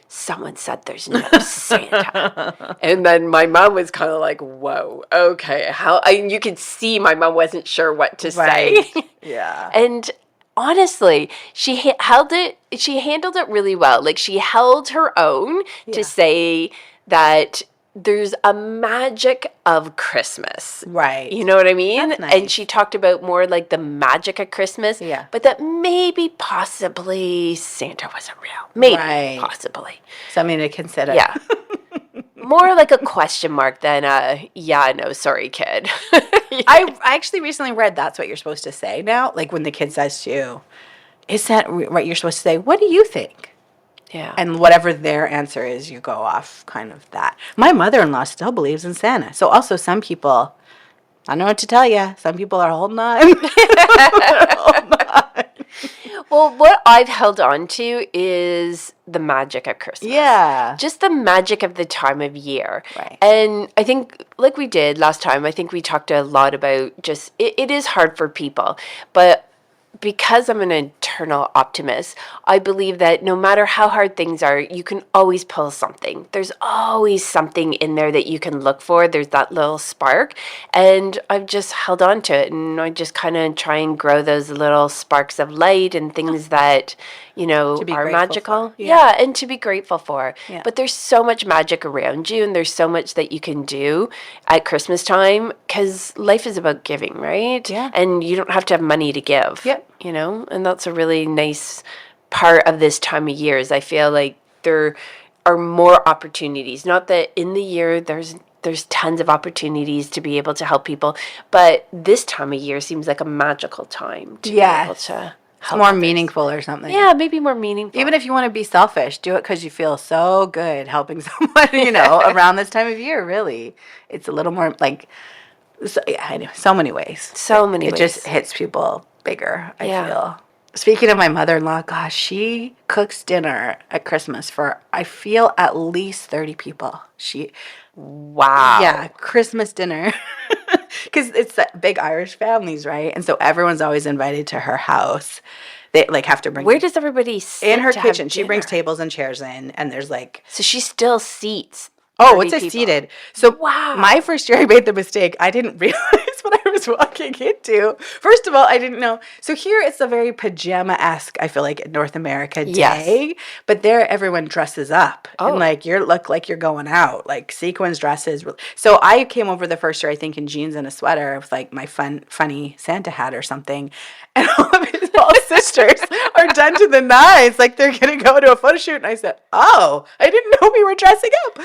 someone said there's no Santa. And then my mom was kind of like, whoa, okay. You could see my mom wasn't sure what to say. Yeah. And honestly, she handled it really well. Like, she held her own to say that there's a magic of Christmas. Right. You know what I mean? That's nice. And she talked about more like the magic of Christmas. Yeah. But that maybe possibly Santa wasn't real. Maybe. Possibly. Something to consider. Yeah. More like a question mark than no, sorry, kid. I actually recently read that's what you're supposed to say now. Like when the kid says to you, is that what you're supposed to say? What do you think? Yeah. And whatever their answer is, you go off kind of that. My mother-in-law still believes in Santa. So also some people, I don't know what to tell you. Some people are holding on. Well, what I've held on to is the magic of Christmas. Yeah. Just the magic of the time of year. Right. And I think, like we did last time, I think we talked a lot about just, it is hard for people. But because I'm an eternal optimist, I believe that no matter how hard things are, you can always pull something. There's always something in there that you can look for. There's that little spark. And I've just held on to it. And I just kind of try and grow those little sparks of light and things that, are magical. Yeah, and to be grateful for. Yeah. But there's so much magic around you, and there's so much that you can do at Christmas time, because life is about giving, right? Yeah. And you don't have to have money to give. Yep. And that's a really nice part of this time of year, is I feel like there are more opportunities. Not that in the year there's tons of opportunities to be able to help people, but this time of year seems like a magical time to be able to help more others. Meaningful or something. Yeah, maybe more meaningful. Even if you want to be selfish, do it because you feel so good helping someone, around this time of year, really. It's a little more like, so many ways. It just hits people bigger, I feel. Speaking of my mother-in-law, gosh, she cooks dinner at Christmas for, I feel, at least 30 people. Wow. Yeah, Christmas dinner. Because it's big Irish families, right? And so everyone's always invited to her house. They have to bring. Where does everybody sit? In her kitchen. She brings tables and chairs in, and there's So she still seats Oh, 30 it's a people. seated. So Wow. my first year I made the mistake. I didn't realize what I was walking into. First of all, I didn't know. So here it's a very pajama-esque, I feel like, in North America day. But there everyone dresses up. Oh. And like you look like you're going out. Like sequins dresses. So I came over the first year, I think, in jeans and a sweater with like my funny Santa hat or something. And all of his all sisters are done to the nines. Like they're going to go to a photo shoot. And I said, oh, I didn't know we were dressing up.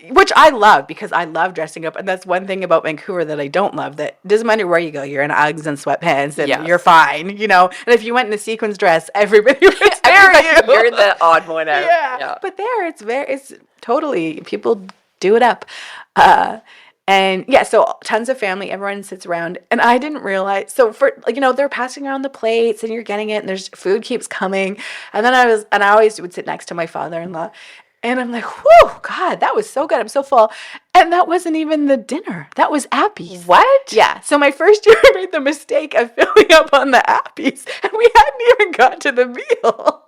Which I love because I love dressing up. And that's one thing about Vancouver that I don't love. That doesn't matter where you go. You're in Uggs and sweatpants and you're fine, you know. And if you went in a sequins dress, everybody would stare at you. You're the odd one out. Yeah. But there it's totally, people do it up. And yeah, so tons of family, everyone sits around, and I didn't realize. So for they're passing around the plates, and you're getting it, and there's food keeps coming, and then I always would sit next to my father-in-law, and I'm like, whew, God, that was so good. I'm so full, and that wasn't even the dinner. That was Appies. What? Yeah. So my first year, I made the mistake of filling up on the Appies, and we hadn't even got to the meal.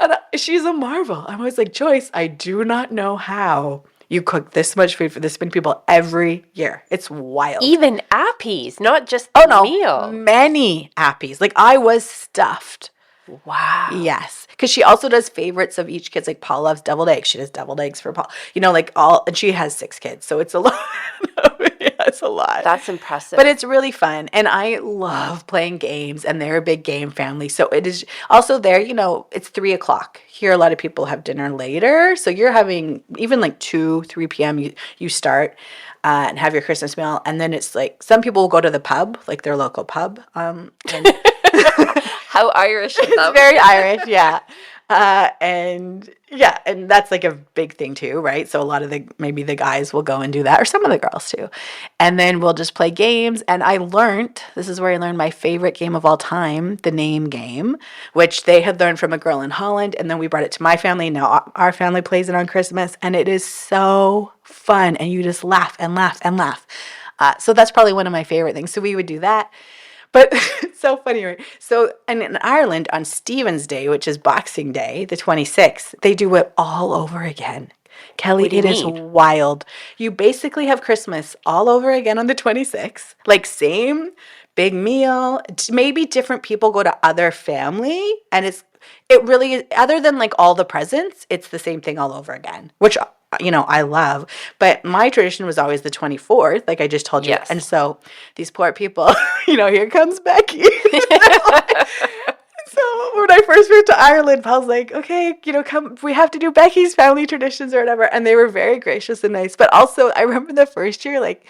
And she's a marvel. I'm always like, Joyce, I do not know how you cook this much food for this many people every year. It's wild. Even Appies, not just the meal. Many Appies. Like I was stuffed. Wow. Yes. Because she also does favorites of each kid's. Like Paul loves deviled eggs. She does deviled eggs for Paul. And she has 6 kids. So it's a lot. Yeah, it's a lot. That's impressive. But it's really fun. And I love playing games. And they're a big game family. So it is also there, it's 3:00. Here, a lot of people have dinner later. So you're having even like 2, 3 p.m. You start and have your Christmas meal. And then it's like some people will go to the pub, like their local pub. And how Irish is that? It's very Irish, yeah. And that's like a big thing too, right? So a lot of maybe the guys will go and do that, or some of the girls too. And then we'll just play games. And this is where I learned my favorite game of all time, the name game, which they had learned from a girl in Holland. And then we brought it to my family. Now our family plays it on Christmas. And it is so fun. And you just laugh and laugh and laugh. So that's probably one of my favorite things. So we would do that. But it's so funny, right? So, and in Ireland, on Stephen's Day, which is Boxing Day, the 26th, they do it all over again. Kelly, it is wild. You basically have Christmas all over again on the 26th. Like, same big meal. Maybe different people go to other family. And it really is, other than like all the presents, it's the same thing all over again, which I love. But my tradition was always the 24th, like I just told you. Yes. And so these poor people, here comes Becky. So when I first moved to Ireland, Paul's like, okay, come, we have to do Becky's family traditions or whatever. And they were very gracious and nice. But also, I remember the first year, like,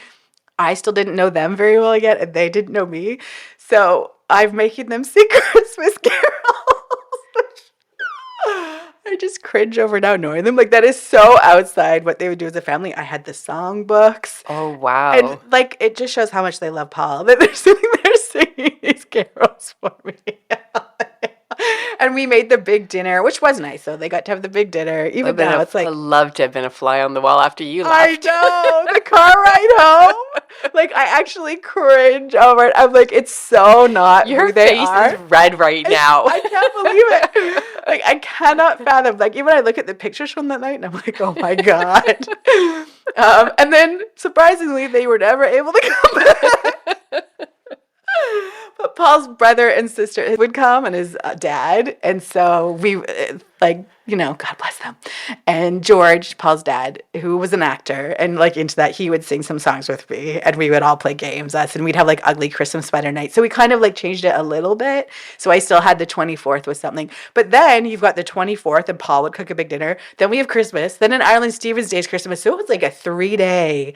I still didn't know them very well yet, and they didn't know me. So I'm making them sing Christmas carols. I just cringe over now knowing them. Like, that is so outside what they would do as a family. I had the song books. Oh, wow. And, like, it just shows how much they love Paul, that they're sitting there singing these carols for me. And we made the big dinner, which was nice. So they got to have the big dinner. Even now, it's like, I'd love to have been a fly on the wall after you left. I know. The car ride home. Like, I actually cringe over it. I'm like, it's so not Your who they face are. is red right now. I can't believe it. Like, I cannot fathom. Like, even I look at the pictures from that night, and I'm like, oh, my God. And then, surprisingly, they were never able to come back. But Paul's brother and sister would come, and his dad. And so we, God bless them. And George, Paul's dad, who was an actor and like into that, he would sing some songs with me, and we would all play games, and we'd have like ugly Christmas sweater nights. So we kind of like changed it a little bit. So I still had the 24th with something. But then you've got the 24th, and Paul would cook a big dinner. Then we have Christmas. Then in Ireland, Stephen's Day is Christmas. So it was like a 3-day.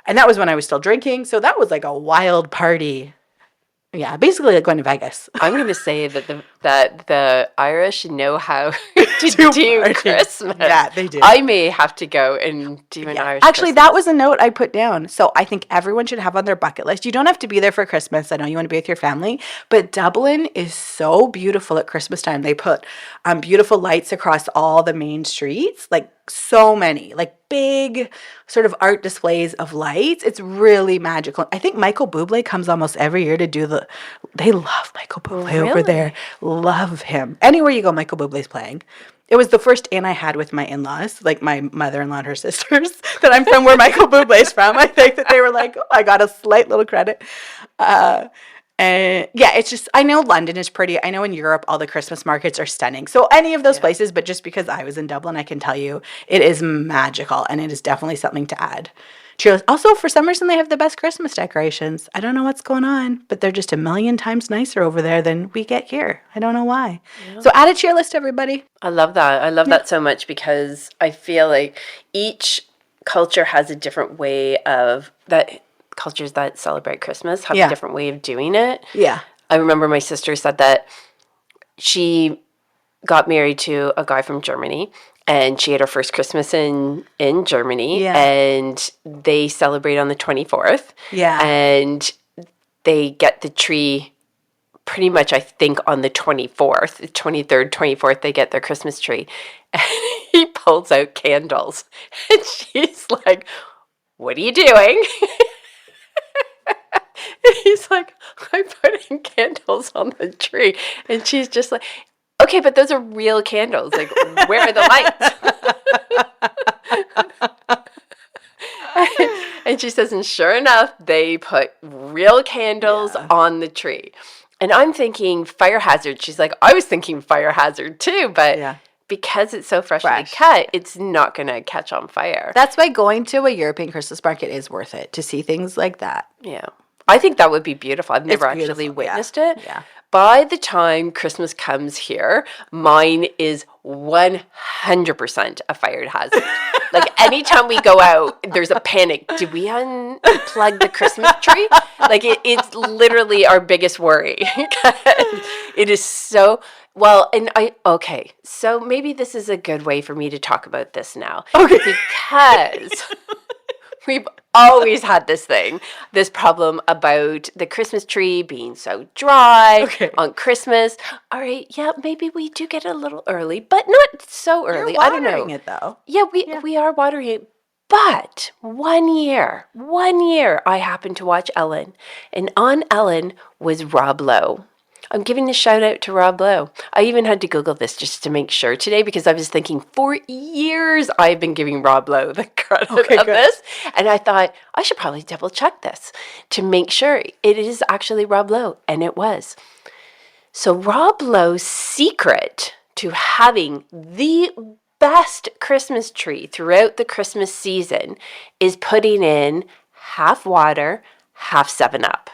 And that was when I was still drinking. So that was like a wild party. Yeah, basically like going to Vegas. I'm going to say that the Irish know how to do Christmas. Yeah, they do. I may have to go and do an Irish Actually, Christmas. that was a note I put down. So I think everyone should have on their bucket list. You don't have to be there for Christmas. I know you want to be with your family. But Dublin is so beautiful at Christmas time. They put beautiful lights across all the main streets. Like so many. Like big sort of art displays of lights. It's really magical. I think Michael Bublé comes almost every year to do they love Michael Bublé over there. Love him. Anywhere you go, Michael Bublé's playing. It was the first in I had with my in-laws, like my mother-in-law and her sisters, that I'm from where Michael Bublé's from. I think that they were like, oh, I got a slight little credit. And yeah, it's just, I know London is pretty. I know in Europe, all the Christmas markets are stunning. So any of those places, but just because I was in Dublin, I can tell you it is magical, and it is definitely something to add. Cheers. Also, for some reason, they have the best Christmas decorations. I don't know what's going on, but they're just a million times nicer over there than we get here. I don't know why. Yeah. So add it to your list, everybody. I love that. I love that so much because I feel like each culture has a different way of that. Cultures that celebrate Christmas have a different way of doing it. Yeah. I remember my sister said that she got married to a guy from Germany, and she had her first Christmas in Germany, and they celebrate on the 24th. Yeah. And they get the tree pretty much, I think, on the 24th, the 23rd, 24th, they get their Christmas tree. And he pulls out candles. And she's like, what are you doing? He's like, I'm putting candles on the tree. And she's just like, okay, but those are real candles. Like, where are the lights? And she says, and sure enough, they put real candles on the tree. And I'm thinking fire hazard. She's like, I was thinking fire hazard too, but because it's so freshly cut, it's not going to catch on fire. That's why going to a European Christmas market is worth it, to see things like that. Yeah. I think that would be beautiful. I've never actually witnessed it. Yeah. By the time Christmas comes here, mine is 100% a fire hazard. Like, anytime we go out, there's a panic. Did we unplug the Christmas tree? Like, it's literally our biggest worry. It is so... Well, so maybe this is a good way for me to talk about this now. Okay. Because... We've always had this problem about the Christmas tree being so dry on Christmas. All right, maybe we do get it a little early, but not so early. You're I don't know. watering it, though. Yeah, we are watering it. But one year, I happened to watch Ellen, and on Ellen was Rob Lowe. I'm giving a shout out to Rob Lowe. I even had to Google this just to make sure today, because I was thinking for years I've been giving Rob Lowe the credit of this. And I thought I should probably double check this to make sure it is actually Rob Lowe. And it was. So Rob Lowe's secret to having the best Christmas tree throughout the Christmas season is putting in half water, half 7-Up.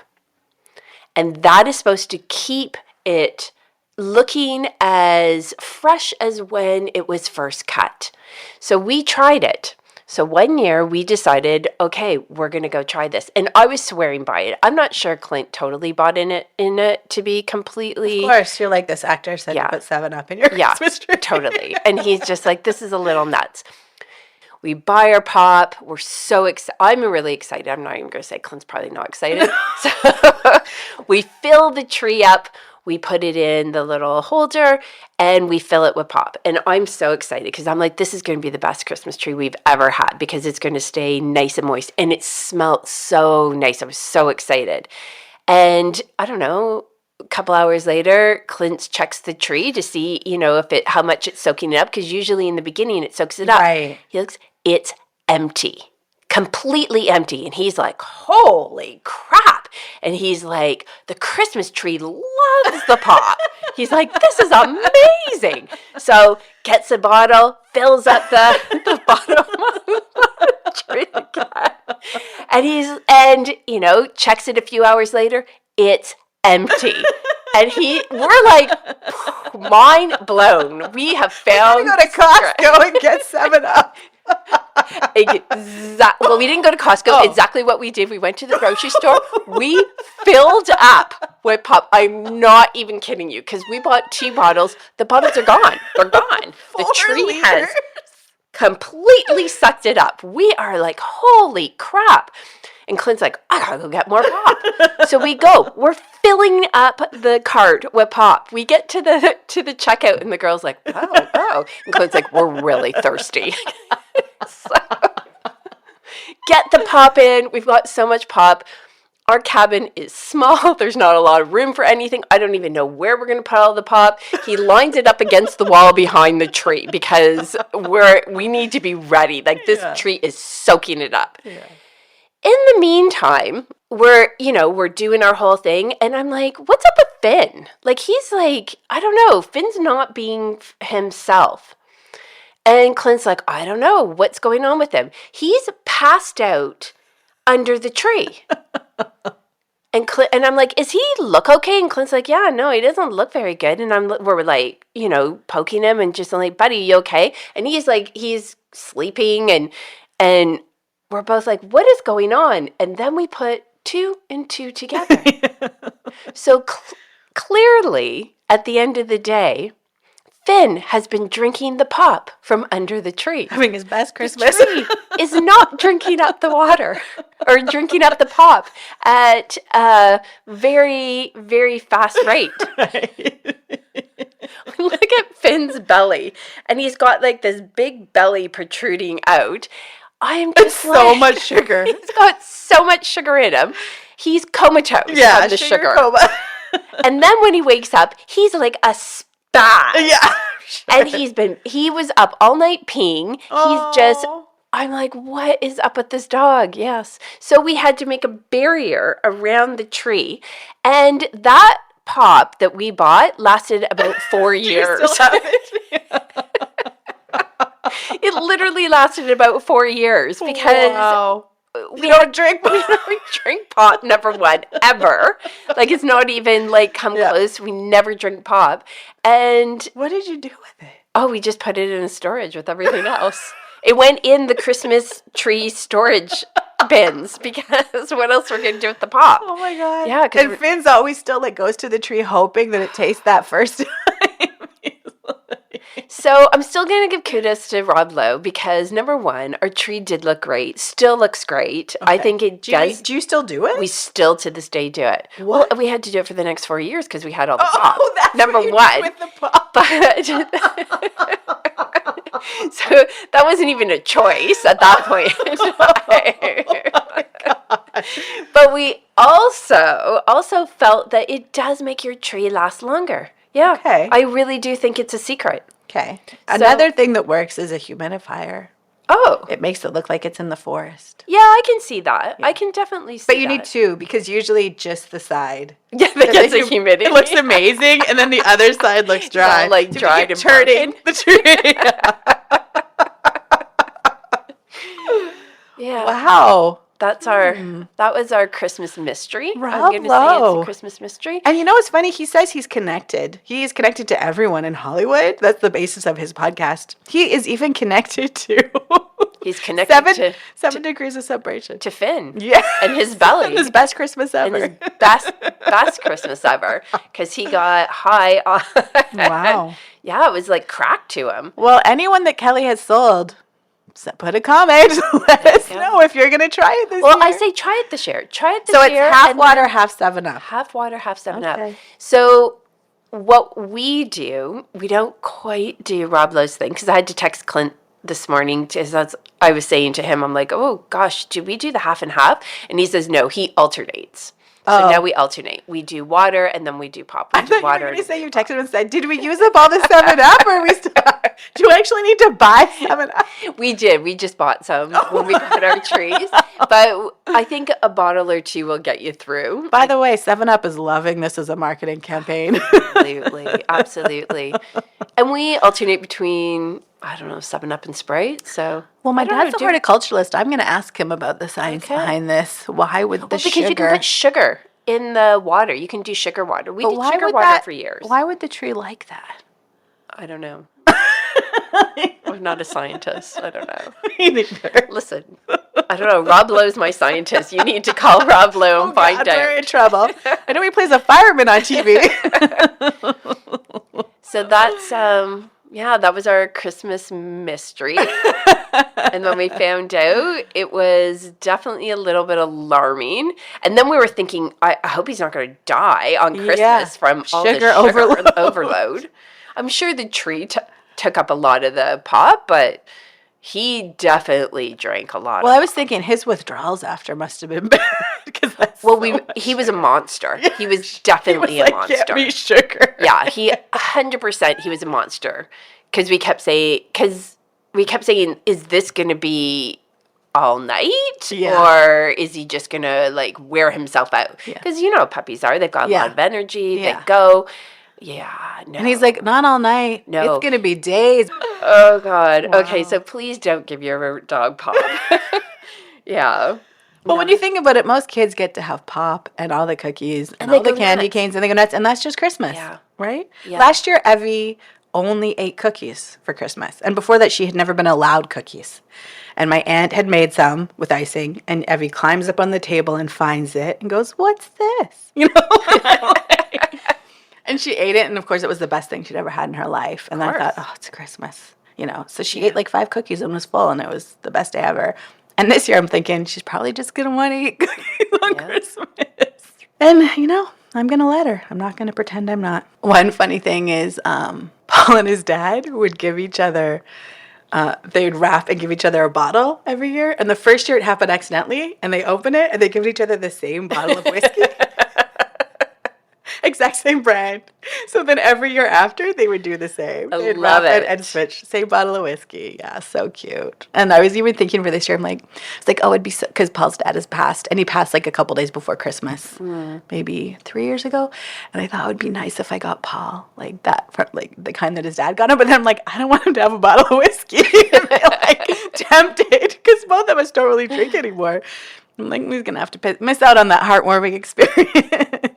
And that is supposed to keep it looking as fresh as when it was first cut. So we tried it. So one year we decided, okay, we're going to go try this. And I was swearing by it. I'm not sure Clint totally bought in it to be completely... Of course, you're like this actor said to put 7-Up in your Christmas tree. Totally. And he's just like, this is a little nuts. We buy our pop. We're so excited. I'm really excited. I'm not even going to say Clint's probably not excited. So we fill the tree up. We put it in the little holder, and we fill it with pop. And I'm so excited because I'm like, this is going to be the best Christmas tree we've ever had because it's going to stay nice and moist. And it smelled so nice. I was so excited. And I don't know, a couple hours later, Clint checks the tree to see, how much it's soaking it up, because usually in the beginning it soaks it up. Right. He looks, it's empty, completely empty. And he's like, holy crap. And he's like, the Christmas tree loves the pop. He's like, this is amazing. So gets a bottle, fills up the bottom of the tree again. And checks it a few hours later. It's empty. And we're like, mind blown. We have found... We go to Costco and get 7-Up. Well, we didn't go to Costco. Exactly what we did. We went to the grocery store. We filled up with pop. I'm not even kidding you, because we bought 2 bottles. The bottles are gone. They're gone. The tree has completely sucked it up. We are like, holy crap. And Clint's like, I gotta go get more pop. So we go. We're filling up the cart with pop. We get to the checkout, and the girl's like, oh. And Clint's like, we're really thirsty. So get the pop in. We've got so much pop. our cabin is small. There's not a lot of room for anything. I don't even know where we're going to put all the pop. He lines it up against the wall behind the tree because we need to be ready. Like this tree is soaking it up. Yeah. In the meantime, we're doing our whole thing. And I'm like, what's up with Finn? Like, he's like, I don't know. Finn's not being himself. And Clint's like, I don't know what's going on with him. He's passed out under the tree. And I'm like, is he look okay? And Clint's like, yeah, no, he doesn't look very good. And we're like, poking him and just like, buddy, you okay? And he's like, he's sleeping and we're both like, what is going on? And then we put 2 and 2 together. So clearly, at the end of the day, Finn has been drinking the pop from under the tree. Having his best Christmas. The tree is not drinking up the water or drinking up the pop at a very, very fast rate. Right. Look at Finn's belly. And he's got like this big belly protruding out. I am just so much sugar. He's got so much sugar in him. He's comatose from the sugar. Coma. And then when he wakes up, he's like a spaz. Yeah. And he was up all night peeing. I'm like, what is up with this dog? Yes. So we had to make a barrier around the tree. And that pop that we bought lasted about 4 years. You still have it? It literally lasted about 4 years because we don't drink pop, number one, ever. Like, it's not even like come close. We never drink pop. And what did you do with it? Oh, we just put it in storage with everything else. It went in the Christmas tree storage bins because what else we're gonna do with the pop? Oh my god! Yeah, and Finn's always still like goes to the tree hoping that it tastes that first time. So I'm still going to give kudos to Rob Lowe because, number one, our tree did look great. Still looks great. Okay. I think it does. Do you still do it? We still, to this day, do it. What? Well, we had to do it for the next 4 years because we had all the pop. Oh, that's number what you one. did with the pop. But so that wasn't even a choice at that point. But we also felt that it does make your tree last longer. Yeah. Okay. I really do think it's a secret. Okay. Another thing that works is a humidifier. Oh. It makes it look like it's in the forest. Yeah, I can see that. Yeah. I can definitely see that. But you need 2 because usually just the side. Yeah, that gets the humidity. It looks amazing and then the other side looks dry. Yeah, like dried and turning the tree. Yeah. Wow. That was our Christmas mystery. Rob I'm going to say it's a Christmas mystery. And you know what's funny? He says he's connected. He is connected to everyone in Hollywood. That's the basis of his podcast. He is even connected to... He's connected 7 degrees of separation. To Finn. Yeah. And his belly. His best Christmas ever. And his best Christmas ever. Because he got high on... Wow. Yeah, it was like crack to him. Well, anyone that Kelli has sold... So put a comment. Let us know if you're going to try it this year. Well, I say try it this year. Try it this year. So it's half water, half 7-Up. Half water, half 7-Up. So what we do, we don't quite do Rob Lowe's thing because I had to text Clint this morning. I was saying to him, I'm like, oh, gosh, do we do the half and half? And he says, no, he alternates. So now we alternate. We do water and then we do pop. We do water. You were going to say you texted him and said, did we use up all the 7-Up or we still... Do you actually need to buy 7-Up? We did. We just bought some when we got our trees. But I think a bottle or 2 will get you through. By the way, 7-Up is loving this as a marketing campaign. Absolutely. And we alternate between, I don't know, 7-Up and Sprite. So, well, my dad's a horticulturalist. I'm going to ask him about the science behind this. Why would the sugar? Because you can put sugar in the water. You can do sugar water. We did sugar water for years. Why would the tree like that? I don't know. I'm not a scientist. I don't know. Me neither. Listen, I don't know. Rob Lowe's my scientist. You need to call Rob Lowe and find out. We're in trouble. I know he plays a fireman on TV. So that's that was our Christmas mystery. And when we found out, it was definitely a little bit alarming. And then we were thinking, I hope he's not going to die on Christmas from all the sugar overload. I'm sure the tree took up a lot of the pop, but he definitely drank a lot. Well, I was thinking his withdrawals after must have been bad. because that's Well, so he was a monster. He was definitely a monster. Get me sugar. Yeah, he 100% he was a monster because we kept saying is this going to be all night or is he just going to like wear himself out? Because you know how puppies are. They've got a lot of energy. They go. Yeah, no. And he's like, not all night. No. It's going to be days. Oh, God. Wow. Okay, so please don't give your dog pop. Yeah. Well, when you think about it, most kids get to have pop and all the cookies and all the candy canes and they go nuts. And that's just Christmas, right? Yeah. Last year, Evie only ate cookies for Christmas. And before that, she had never been allowed cookies. And my aunt had made some with icing. And Evie climbs up on the table and finds it and goes, what's this? You know? And she ate it, and of course, it was the best thing she'd ever had in her life. And I thought, oh, it's Christmas, you know. So she ate like 5 cookies and was full, and it was the best day ever. And this year, I'm thinking she's probably just gonna want to eat cookies on Christmas. And you know, I'm gonna let her. I'm not gonna pretend I'm not. One funny thing is, Paul and his dad would give each other. They would wrap and give each other a bottle every year. And the first year it happened accidentally, and they open it and they give each other the same bottle of whiskey. Exact same brand. So then every year after, they would do the same. They'd love it. And switch. Same bottle of whiskey. Yeah, so cute. And I was even thinking for this year, it's like, oh, it'd be so, because Paul's dad has passed, and he passed like a couple days before Christmas, maybe 3 years ago. And I thought it would be nice if I got Paul like that, for, like the kind that his dad got him. But then I'm like, I don't want him to have a bottle of whiskey. And I'm like tempted because both of us don't really drink anymore. I'm like, he's going to have to miss out on that heartwarming experience.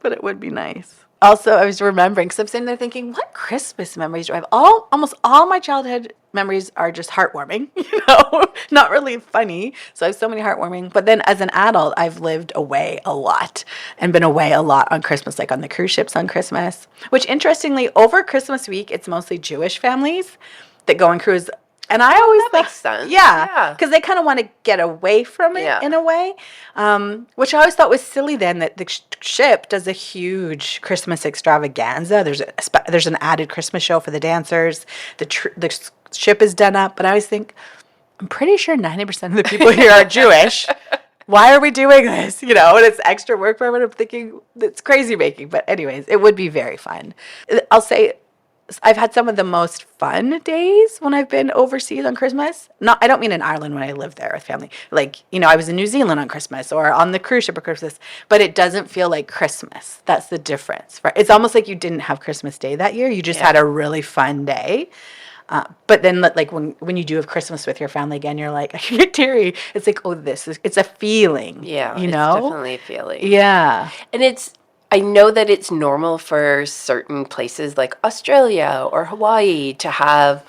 But it would be nice. Also, I was remembering, because I'm sitting there thinking, what Christmas memories do I have? Almost all my childhood memories are just heartwarming, you know, not really funny. So I have so many heartwarming. But then as an adult, I've lived away a lot and been away a lot on Christmas, like on the cruise ships on Christmas, which interestingly, over Christmas week, it's mostly Jewish families that go on cruise. And I always thought, makes sense. Yeah, because they kind of want to get away from it in a way, which I always thought was silly then that the ship does a huge Christmas extravaganza. There's an added Christmas show for the dancers. The ship is done up. But I always think, I'm pretty sure 90% of the people here are Jewish. Why are we doing this? You know, and it's extra work for everyone. I'm thinking it's crazy making. But anyways, it would be very fun. I'll say, I've had some of the most fun days when I've been overseas on Christmas. I don't mean in Ireland when I lived there with family. Like, you know, I was in New Zealand on Christmas or on the cruise ship for Christmas, but it doesn't feel like Christmas. That's the difference, right? It's almost like you didn't have Christmas Day that year. You just had a really fun day. But then, like, when you do have Christmas with your family again, you're like, I get teary. It's like, oh, it's a feeling. Yeah, you know? It's definitely a feeling. Yeah. And I know that it's normal for certain places like Australia or Hawaii to have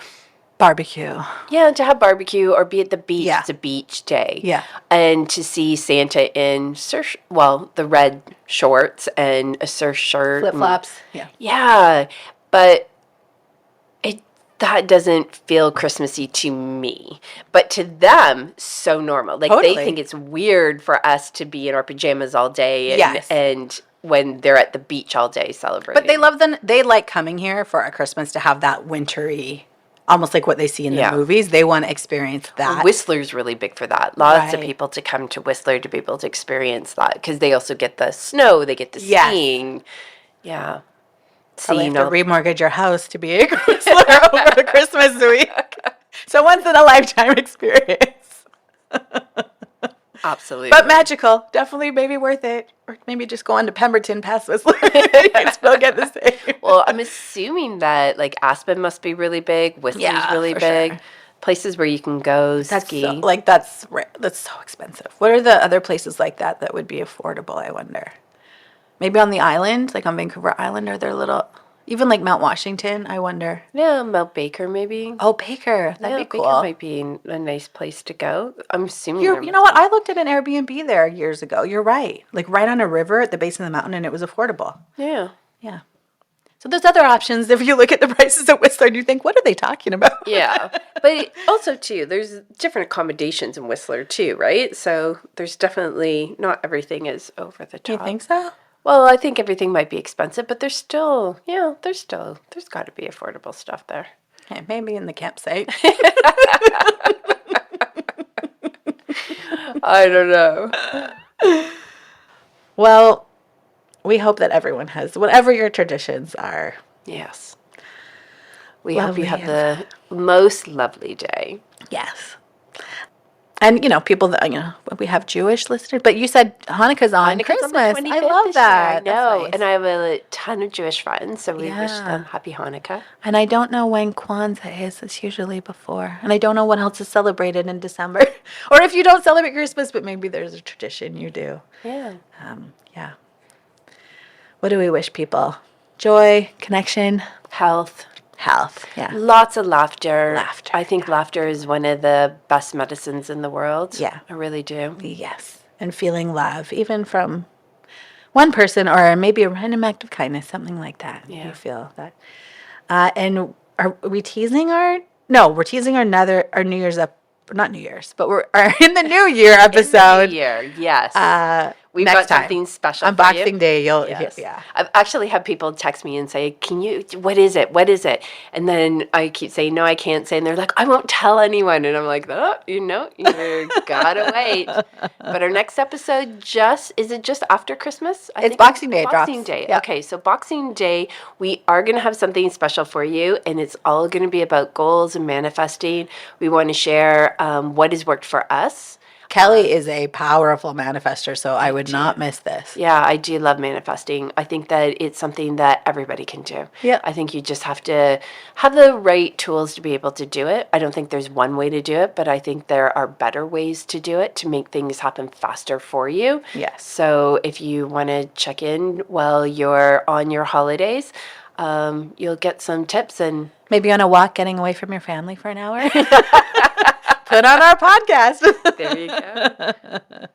barbecue. Yeah, to have barbecue or be at the beach. Yeah. It's a beach day. Yeah. And to see Santa in the red shorts and a surf shirt. Flip-flops. Yeah. Yeah. But that doesn't feel Christmassy to me. But to them, so normal. Like, They think it's weird for us to be in our pajamas all day and when they're at the beach all day celebrating. But they love they like coming here for our Christmas to have that wintry, almost like what they see in the movies. They want to experience that. Well, Whistler's really big for that. Lots of people to come to Whistler to be able to experience that because they also get the snow, they get the skiing. Yeah. Probably have to remortgage your house to be a Whistler over the Christmas week. So once in a lifetime experience. Absolutely. But magical. Definitely maybe worth it. Or maybe just go on to Pemberton past Whistler. You can still get the same. Well, I'm assuming that like Aspen must be really big. Whistler's really big. Sure. Places where you can go ski. That's so expensive. What are the other places like that would be affordable, I wonder? Maybe on the island, like on Vancouver Island, are there little... Even like Mount Washington, I wonder. Yeah, Mount Baker maybe. Oh, Baker. That'd be cool. Baker might be a nice place to go. I'm assuming. You know what? I looked at an Airbnb there years ago. You're right. Like right on a river at the base of the mountain, and it was affordable. Yeah. Yeah. So there's other options. If you look at the prices at Whistler, you think, what are they talking about? Yeah. But also, too, there's different accommodations in Whistler, too, right? So there's definitely, not everything is over the top. You think so? Well, I think everything might be expensive, but there's got to be affordable stuff there. Okay, maybe in the campsite. I don't know. Well, we hope that everyone has whatever your traditions are. Yes. We hope you Lovely. have the most lovely day. Yes. And, people that, we have Jewish listeners, but you said Hanukkah's on Hanukkah's on the Christmas. 25th I love this year. that. I know. That's nice. And I have a ton of Jewish friends, so we wish Yeah. them happy Hanukkah. And I don't know when Kwanzaa is. It's usually before. And I don't know what else is celebrated in December. Or if you don't celebrate Christmas, but maybe there's a tradition you do. Yeah. Yeah. What do we wish people? Joy, connection, Health. health. Yeah. Lots of laughter. Laughter, I think laughter is one of the best medicines in the world. Yeah. I really do. Yes. And feeling love, even from one person or maybe a random act of kindness, something like that. Yeah. You feel that. And are we teasing our? No, we're teasing our New Year's not New Year's, but we're in the New Year episode. New Year, yes. We've next got time. something special On for you. Boxing Day, you'll Yes. yeah. I've actually had people text me and say, what is it? What is it? And then I keep saying, no, I can't say. And they're like, I won't tell anyone. And I'm like, oh, you gotta wait. But our next episode is it just after Christmas? It's Boxing Day. Boxing drops. Day. Yeah. Okay, so Boxing Day, we are going to have something special for you. And it's all going to be about goals and manifesting. We want to share what has worked for us. Kelli is a powerful manifester, so I would not miss this. Yeah, I do love manifesting. I think that it's something that everybody can do. Yeah. I think you just have to have the right tools to be able to do it. I don't think there's one way to do it, but I think there are better ways to do it to make things happen faster for you. Yes. So if you want to check in while you're on your holidays, you'll get some tips and Maybe on a walk, getting away from your family for an hour. Put on our podcast. there you go.